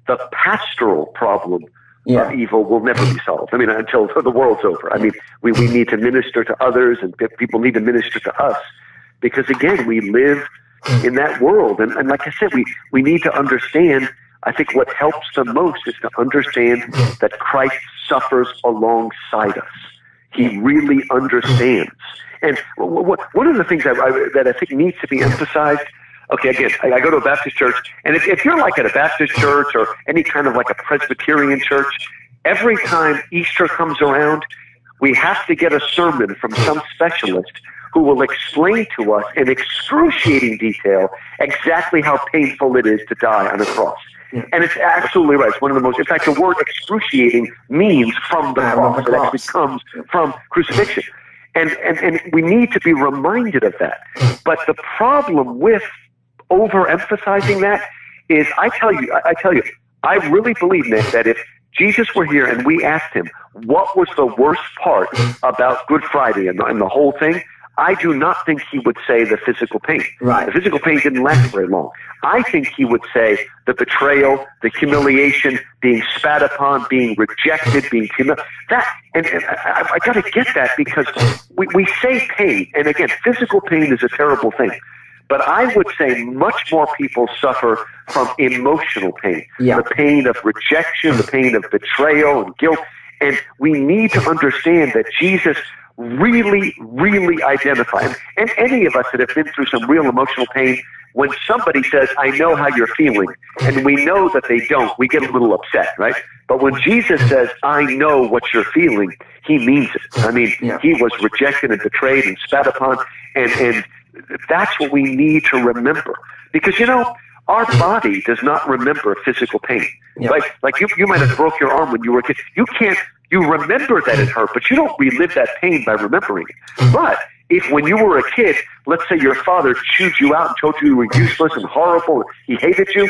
the pastoral problem of evil will never be solved. I mean, until the world's over. I mean, we need to minister to others, and people need to minister to us, because again, we live in that world. And like I said, we need to understand. I think what helps the most is to understand that Christ suffers alongside us. He really understands. And one of the things that I think needs to be emphasized, okay, again, I go to a Baptist church, and if you're like at a Baptist church or any kind of like a Presbyterian church, every time Easter comes around, we have to get a sermon from some specialist who will explain to us in excruciating detail exactly how painful it is to die on a cross. And it's absolutely right. It's one of the most, in fact, the word excruciating means from the cross. It actually comes from crucifixion. And we need to be reminded of that. But the problem with overemphasizing that is, I tell you, I really believe, Nick, that if Jesus were here and we asked him what was the worst part about Good Friday and the whole thing, I do not think he would say the physical pain. Right. The physical pain didn't last very long. I think he would say the betrayal, the humiliation, being spat upon, being rejected, being humiliated. And I got to get that, because we say pain, and again, physical pain is a terrible thing. But I would say much more people suffer from emotional pain. Yeah. The pain of rejection, the pain of betrayal and guilt. And we need to understand that Jesus really, really identify. And any of us that have been through some real emotional pain, when somebody says, I know how you're feeling, and we know that they don't, we get a little upset, right? But when Jesus says, I know what you're feeling, he means it. I mean, he was rejected and betrayed and spat upon, and that's what we need to remember. Because, our body does not remember physical pain. Yeah. Like you might have broke your arm when you were a kid. You remember that it hurt, but you don't relive that pain by remembering it. But if when you were a kid, let's say your father chewed you out and told you were useless and horrible and he hated you,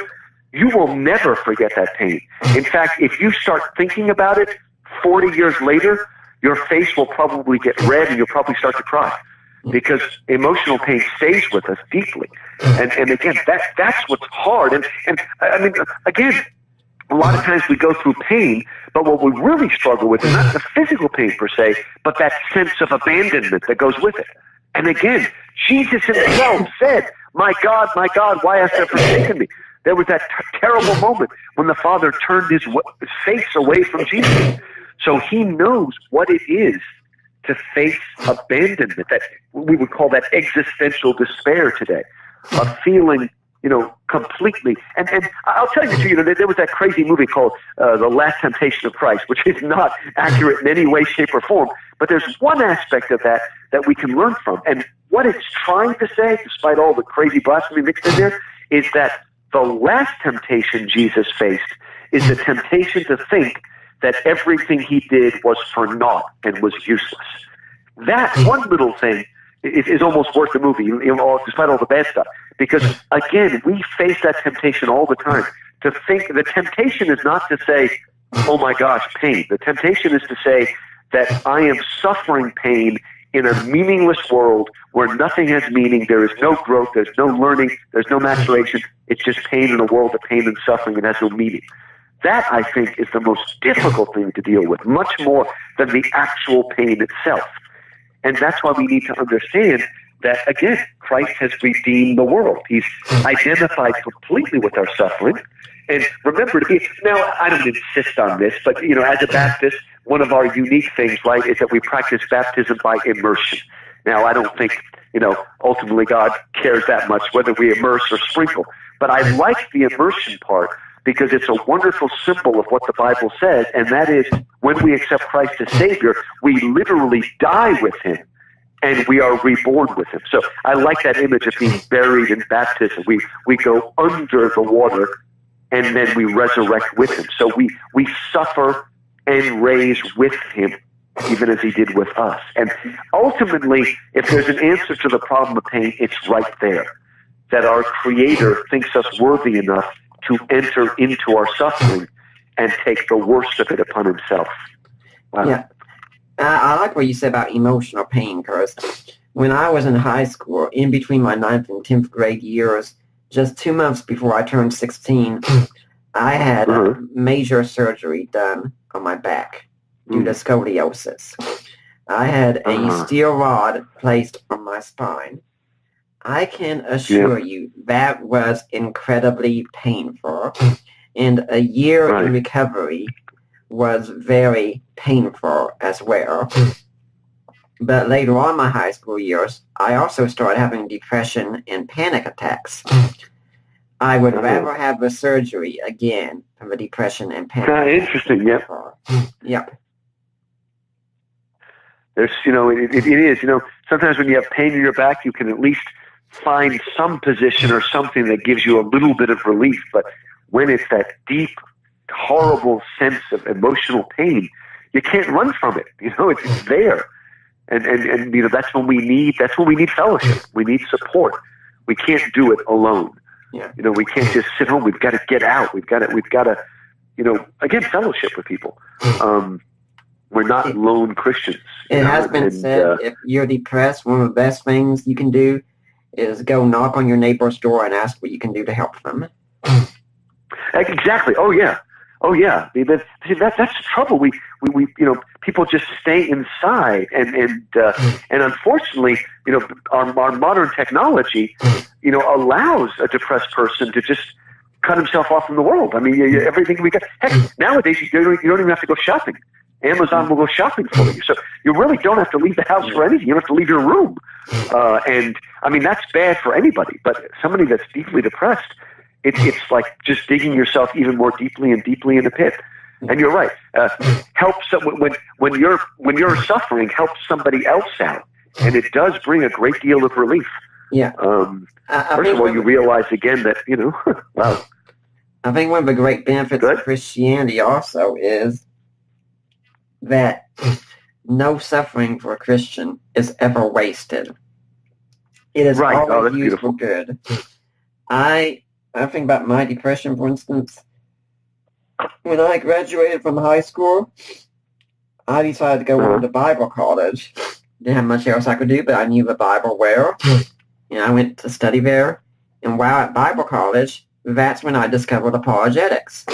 you will never forget that pain. In fact, if you start thinking about it 40 years later, your face will probably get red and you'll probably start to cry, because emotional pain stays with us deeply. And again, that's what's hard. And I mean, again, a lot of times we go through pain, but what we really struggle with is not the physical pain per se, but that sense of abandonment that goes with it. And again, Jesus himself said, my God, why hast thou forsaken me? There was that terrible moment when the Father turned his face away from Jesus. So he knows what it is to face abandonment. That we would call that existential despair today, of feeling, completely. And I'll tell you, there was that crazy movie called The Last Temptation of Christ, which is not accurate in any way, shape, or form. But there's one aspect of that we can learn from. And what it's trying to say, despite all the crazy blasphemy mixed in there, is that the last temptation Jesus faced is the temptation to think that everything he did was for naught and was useless. That one little thing is almost worth the movie, despite all the bad stuff. Because, again, we face that temptation all the time. To think, the temptation is not to say, oh my gosh, pain. The temptation is to say that I am suffering pain in a meaningless world where nothing has meaning, there is no growth, there's no learning, there's no maturation. It's just pain in a world of pain and suffering and has no meaning. That, I think, is the most difficult thing to deal with, much more than the actual pain itself. And that's why we need to understand that, again, Christ has redeemed the world. He's identified completely with our suffering. And remember now, I don't insist on this, but, as a Baptist, one of our unique things, right, is that we practice baptism by immersion. Now, I don't think, ultimately God cares that much whether we immerse or sprinkle. But I like the immersion part, because it's a wonderful symbol of what the Bible says, and that is when we accept Christ as Savior, we literally die with him, and we are reborn with him. So I like that image of being buried in baptism. We go under the water, and then we resurrect with him. So we suffer and raise with him, even as he did with us. And ultimately, if there's an answer to the problem of pain, it's right there, that our Creator thinks us worthy enough to enter into our suffering and take the worst of it upon himself. Wow. Yeah. I like what you said about emotional pain, because when I was in high school, in between my 9th and 10th grade years, just 2 months before I turned 16, I had a major surgery done on my back due to scoliosis. I had a steel rod placed on my spine. I can assure you that was incredibly painful, and a year in recovery was very painful as well. But later on in my high school years, I also started having depression and panic attacks. I would rather have the surgery again than the depression and panic attacks. Interesting, yep. Yep. There's, it is, sometimes when you have pain in your back, you can at least find some position or something that gives you a little bit of relief. But when it's that deep, horrible sense of emotional pain, you can't run from it. It's there. And that's when we need fellowship. We need support. We can't do it alone. Yeah. We can't just sit home. We've got to get out. We've got to, again, fellowship with people. We're not lone Christians. It has been said, if you're depressed, one of the best things you can do is go knock on your neighbor's door and ask what you can do to help them. Exactly. Oh yeah. That's the trouble. We people just stay inside, and unfortunately, our modern technology, allows a depressed person to just cut himself off from the world. I mean, everything we got. Heck, nowadays you don't even have to go shopping. Amazon will go shopping for you. So you really don't have to leave the house for anything. You don't have to leave your room. And I mean, that's bad for anybody, but somebody that's deeply depressed, it's like just digging yourself even more deeply and deeply in the pit. And you're right. Help when you're suffering, help somebody else out. And it does bring a great deal of relief. Yeah. First of all, you realize again that, wow. I think one of the great benefits of Christianity also is that no suffering for a Christian is ever wasted. It is always used for good. I think about my depression, for instance. When I graduated from high school, I decided to go on to Bible college. Didn't have much else I could do, but I knew the Bible well. I went to study there. And while at Bible college, that's when I discovered apologetics.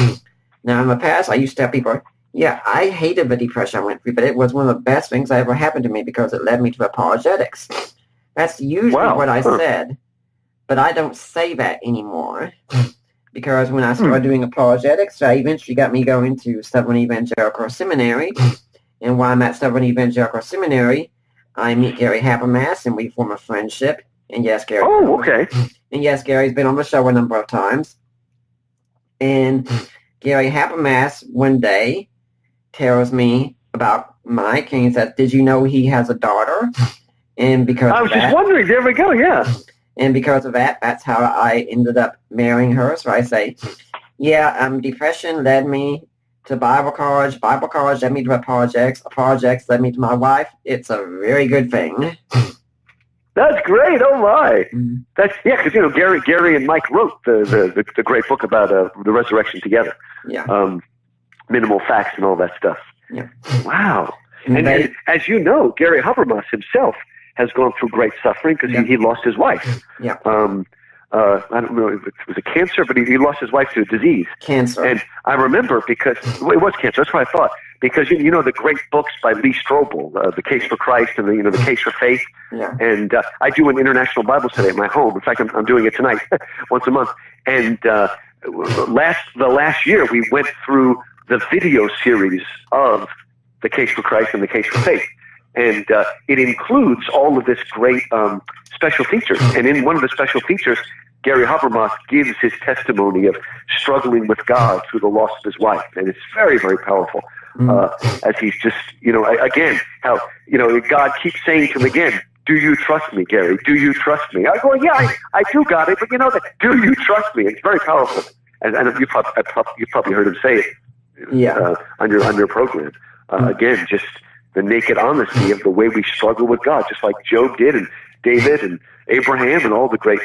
Now, in the past, I used to tell people, I hated the depression I went through, but it was one of the best things that ever happened to me because it led me to apologetics. That's usually what I said, but I don't say that anymore. Because when I started doing apologetics, that eventually got me going to Southern Evangelical Seminary. And while I'm at Southern Evangelical Seminary, I meet Gary Habermas, and we form a friendship. And yes, Gary. Oh, okay. And yes, Gary's been on the show a number of times. And Gary Habermas one day tells me about Mike, and he says, "Did you know he has a daughter?" And because I was just wondering. There we go. Yeah. And because of that, that's how I ended up marrying her. So I say, depression led me to Bible college. Bible college led me to apologetics. Apologetics led me to my wife. It's a very good thing. That's great. Oh my. That's because Gary and Mike wrote the great book about the resurrection together. Yeah. Minimal facts and all that stuff. Yeah. Wow. And as you know, Gary Habermas himself has gone through great suffering because he lost his wife. Yeah. I don't know if it was a cancer, but he lost his wife to a disease. Cancer. And I remember because it was cancer. That's what I thought. Because the great books by Lee Strobel, The Case for Christ and the Case for Faith. Yeah. And I do an international Bible study at my home. In fact, I'm doing it tonight, once a month. And the last year we went through the video series of The Case for Christ and The Case for Faith. And it includes all of this great special features. And in one of the special features, Gary Habermas gives his testimony of struggling with God through the loss of his wife. And it's very, very powerful. As he's just, again, how, God keeps saying to him again, "Do you trust me, Gary? Do you trust me?" I go, "Yeah, I do, God, but do you trust me?" It's very powerful. And you've probably heard him say it on your program. Again, just the naked honesty of the way we struggle with God, just like Job did, and David and Abraham and all the great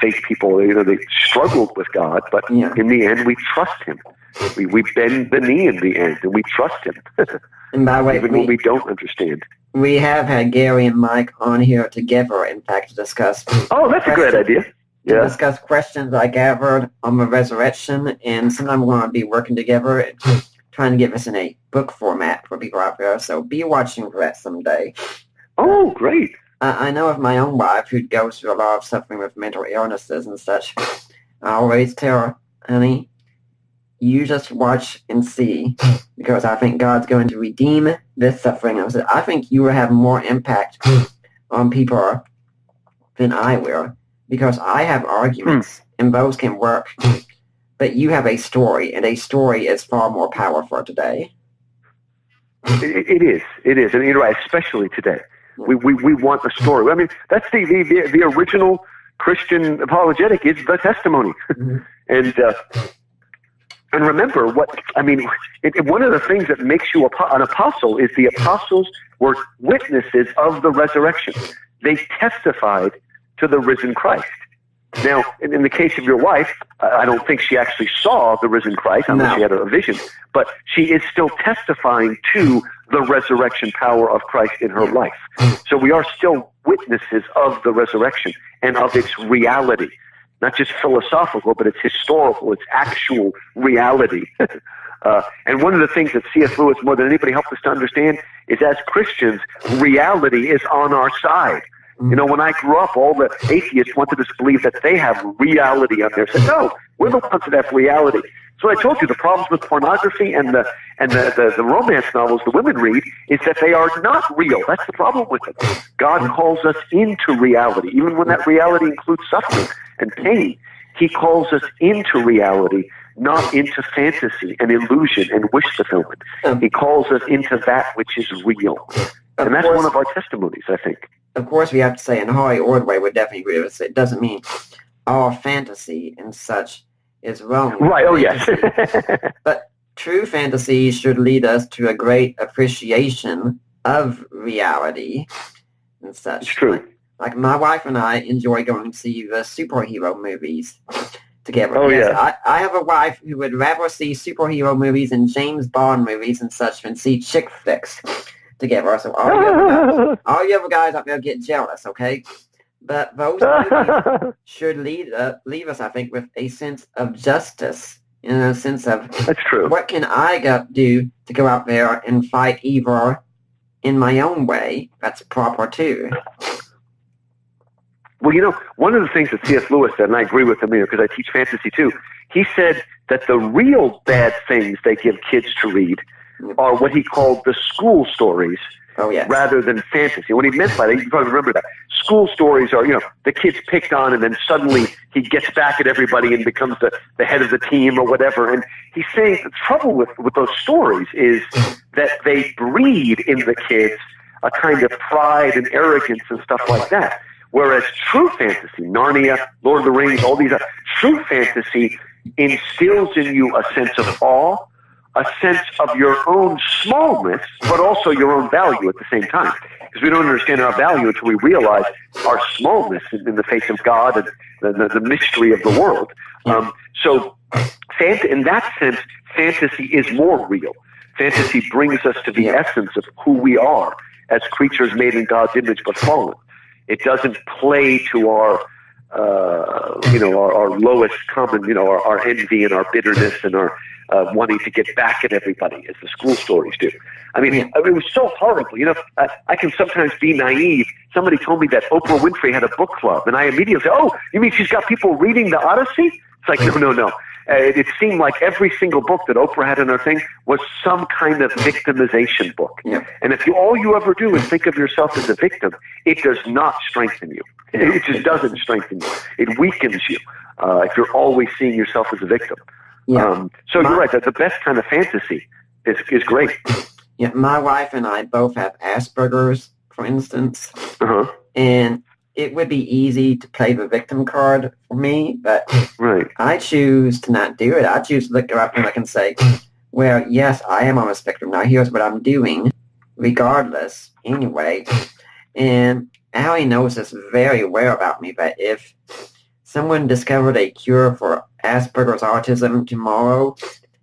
faith people. They struggled with God, but in the end, we trust Him. We bend the knee in the end, and we trust Him. And by the way, even when we don't understand. We have had Gary and Mike on here together, in fact, to discuss. Oh, that's a great idea. To discuss questions I gathered on the resurrection, and sometime we're going to be working together, trying to get this in a book format for people out there. So be watching for that someday. Oh, great. I know of my own wife who goes through a lot of suffering with mental illnesses and such. I always tell her, honey, you just watch and see, because I think God's going to redeem this suffering. I think you will have more impact on people than I will, because I have arguments, and those can work. But you have a story, and a story is far more powerful today. It is, and you're right, especially today. We want a story. I mean, that's the original Christian apologetic is the testimony, and remember what I mean. One of the things that makes you an apostle is the apostles were witnesses of the resurrection. They testified to the risen Christ. Now, in the case of your wife, I don't think she actually saw the risen Christ, unless she had a vision, but she is still testifying to the resurrection power of Christ in her life. So we are still witnesses of the resurrection and of its reality. Not just philosophical, but it's historical, it's actual reality. And one of the things that C.S. Lewis, more than anybody, helped us to understand is, as Christians, reality is on our side. You know, when I grew up, all the atheists wanted us to believe that they have reality on their side. No, we're the ones that have reality. So I told you, the problems with pornography and the romance novels the women read is that they are not real. That's the problem with them. God calls us into reality, even when that reality includes suffering and pain. He calls us into reality, not into fantasy and illusion and wish fulfillment. He calls us into that which is real. And that's one of our testimonies, I think. Of course, we have to say, and Holly Ordway would definitely agree with us, it doesn't mean all fantasy and such is wrong. Right, oh yes. But true fantasy should lead us to a great appreciation of reality and such. It's true. Like my wife and I enjoy going to see the superhero movies together. Oh, yeah. I have a wife who would rather see superhero movies and James Bond movies and such than see chick flicks together. So all you other guys out there get jealous, okay? But those movies should leave us, I think, with a sense of justice, in a sense of, that's true. What can I do to go out there and fight evil in my own way? That's proper too. Well, you know, one of the things that C.S. Lewis said, and I agree with him here because I teach fantasy too, he said that the real bad things they give kids to read are what he called the school stories, rather than fantasy. What he meant by that, you probably remember that. School stories are, you know, the kid's picked on and then suddenly he gets back at everybody and becomes the head of the team or whatever. And he's saying the trouble with those stories is that they breed in the kids a kind of pride and arrogance and stuff like that. Whereas true fantasy, Narnia, Lord of the Rings, all these, true fantasy instills in you a sense of awe, a sense of your own smallness, but also your own value at the same time. Because we don't understand our value until we realize our smallness in the face of God and the mystery of the world. So in that sense, fantasy is more real. Fantasy brings us to the essence of who we are as creatures made in God's image but fallen. It doesn't play to our lowest common, our envy and our bitterness and our wanting to get back at everybody, as the school stories do. I mean, it was so horrible. You know, I can sometimes be naive. Somebody told me that Oprah Winfrey had a book club, and I immediately said, "Oh, you mean she's got people reading the Odyssey?" It's like, no. It seemed like every single book that Oprah had in her thing was some kind of victimization book. Yeah. And if all you ever do is think of yourself as a victim, it does not strengthen you. It just doesn't strengthen you. It weakens you if you're always seeing yourself as a victim. Yeah. So you're right, that the best kind of fantasy is great. Yeah, my wife and I both have Asperger's, for instance. And it would be easy to play the victim card for me, but I choose to not do it. I choose to look up and I can say, well, yes, I am on the spectrum. Now here's what I'm doing, regardless, anyway. And Allie knows this very well about me, but if someone discovered a cure for Asperger's autism tomorrow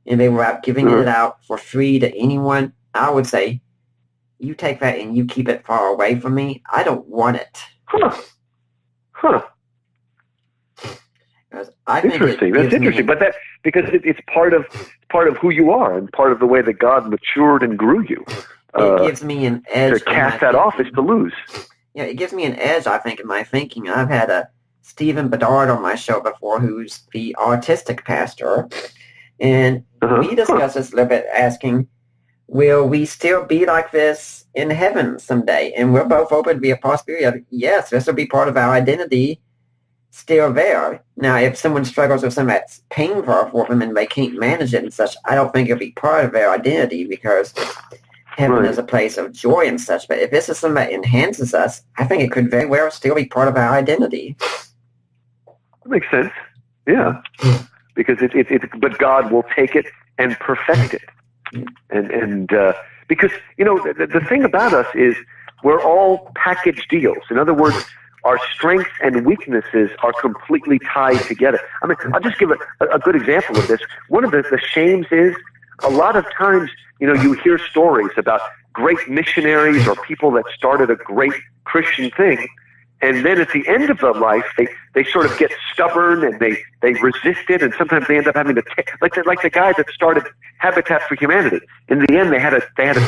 and they were out giving it out for free to anyone, I would say, you take that and you keep it far away from me. I don't want it. Huh. I think interesting. That's interesting. But because it's part of who you are and part of the way that God matured and grew you. It gives me an edge. To cast that off is to lose. Yeah, it gives me an edge, I think, in my thinking. I've had a Stephen Bedard on my show before, who's the autistic pastor, and we discussed this a little bit, asking, will we still be like this in heaven someday? And we're both open to be a possibility of, yes, this will be part of our identity still there. Now, if someone struggles with something that's painful for them and they can't manage it and such, I don't think it'll be part of their identity, because heaven is a place of joy and such. But if this is something that enhances us, I think it could very well still be part of our identity. That makes sense. Yeah. Because but God will take it and perfect it. And because, the thing about us is we're all package deals. In other words, our strengths and weaknesses are completely tied together. I mean, I'll just give a good example of this. One of the shames is a lot of times, you hear stories about great missionaries or people that started a great Christian thing, and then at the end of their life, they sort of get stubborn and they resist it, and sometimes they end up having to like the guy that started Habitat for Humanity. In the end, they had to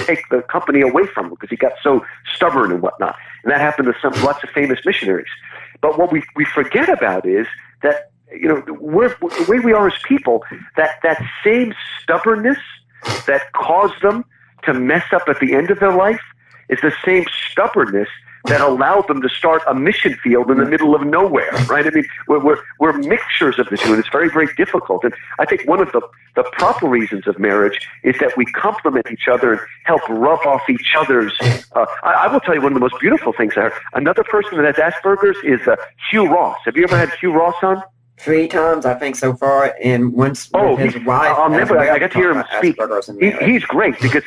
take the company away from him because he got so stubborn and whatnot. And that happened to lots of famous missionaries. But what we forget about is that the way we are as people, that same stubbornness that caused them to mess up at the end of their life is the same stubbornness that allowed them to start a mission field in the middle of nowhere, right? I mean, we're mixtures of the two, and it's very, very difficult. And I think one of the proper reasons of marriage is that we complement each other and help rub off each other's. I will tell you one of the most beautiful things I heard. Another person that has Asperger's is Hugh Ross. Have you ever had Hugh Ross on? 3 times, I think, so far, and once with his wife. I got to hear him speak. He's great because,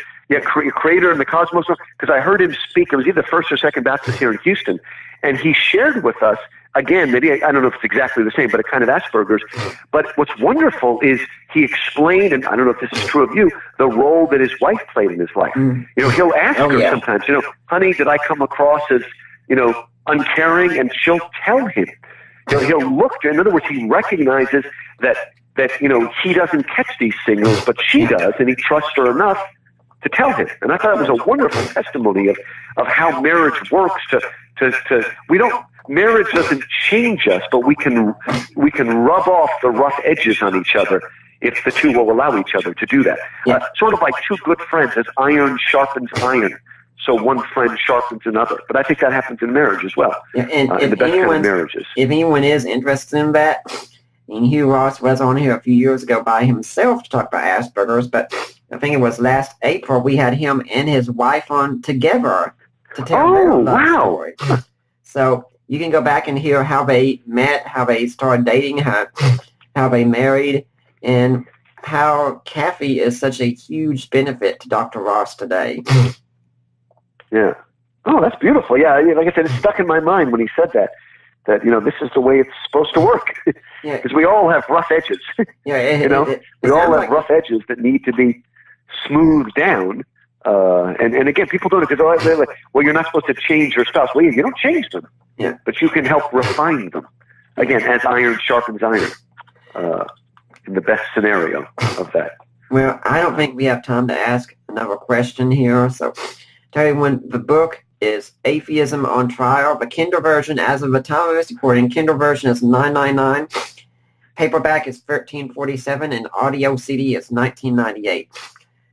creator in the cosmos, because I heard him speak. It was either First or Second Baptist here in Houston, and he shared with us, again, maybe, I don't know if it's exactly the same, but a kind of Asperger's. But what's wonderful is he explained, and I don't know if this is true of you, the role that his wife played in his life. He'll ask her sometimes, honey, did I come across as, uncaring? And she'll tell him. He'll look, in other words, he recognizes that he doesn't catch these signals, but she does, and he trusts her enough to tell him. And I thought it was a wonderful testimony of how marriage works. Marriage doesn't change us, but we can rub off the rough edges on each other if the two will allow each other to do that. Sort of like two good friends, as iron sharpens iron. So one friend sharpens another. But I think that happens in marriage as well. Yeah, and in the best kind of marriages. If anyone is interested in that, and Hugh Ross was on here a few years ago by himself to talk about Asperger's, but I think it was last April we had him and his wife on together to tell their love story. So you can go back and hear how they met, how they started dating, how they married, and how Kathy is such a huge benefit to Dr. Ross today. Yeah. Oh, that's beautiful. Yeah, like I said, it stuck in my mind when he said that this is the way it's supposed to work. Because we all have rough edges. We all have rough edges that need to be smoothed down. And again, people don't, because they're like, well, you're not supposed to change your spouse. Well, you don't change them. Yeah. But you can help refine them. Again, as iron sharpens iron, in the best scenario of that. Well, I don't think we have time to ask another question here, so tell everyone, the book is Atheism on Trial. The Kindle version, as of the time of this recording, Kindle version is $9.99. Paperback is $13.47, and audio CD is $19.98.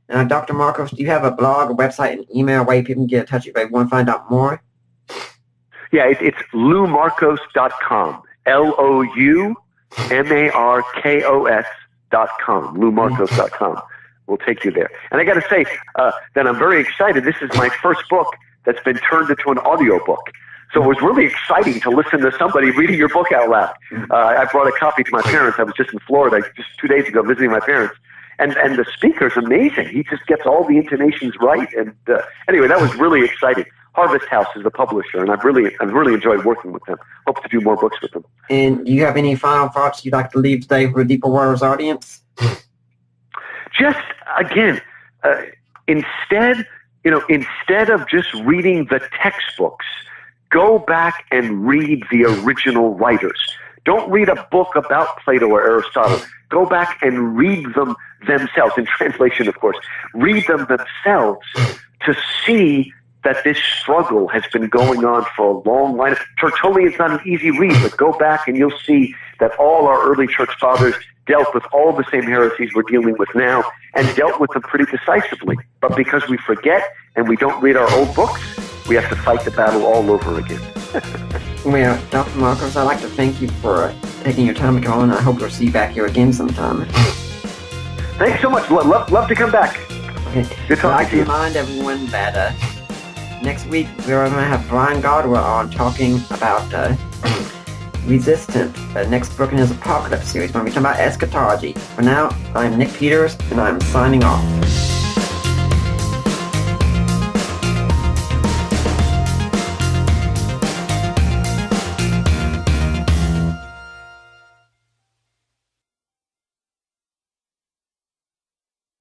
Now, Dr. Markos, do you have a blog, a website, an email way people can get in touch if they want to find out more? Yeah, it's loumarkos.com. LOUMARKOS.com. loumarkos.com. We'll take you there. And I got to say that I'm very excited. This is my first book that's been turned into an audiobook. So it was really exciting to listen to somebody reading your book out loud. I brought a copy to my parents. I was just in Florida just 2 days ago visiting my parents. And the speaker's amazing. He just gets all the intonations right. And anyway, that was really exciting. Harvest House is the publisher, and I've really enjoyed working with them. Hope to do more books with them. And do you have any final thoughts you'd like to leave today for the Deeper Waters audience? Just, again, instead of just reading the textbooks, go back and read the original writers. Don't read a book about Plato or Aristotle. Go back and read them themselves, in translation, of course. Read them themselves to see that this struggle has been going on for a long line. Tertullian's not an easy read, but go back and you'll see that all our early church fathers dealt with all the same heresies we're dealing with now and dealt with them pretty decisively. But because we forget and we don't read our old books, we have to fight the battle all over again. Well, Dr. Markos, I'd like to thank you for taking your time to call, and I hope we'll see you back here again sometime. Thanks so much. Love to come back. Okay. Good talking I'd like to you. to remind everyone that next week we're going to have Brian Godwell on talking about Resistant, the next book in his Apocalypse series. We're going to be talking about eschatology. For now, I'm Nick Peters, and I'm signing off.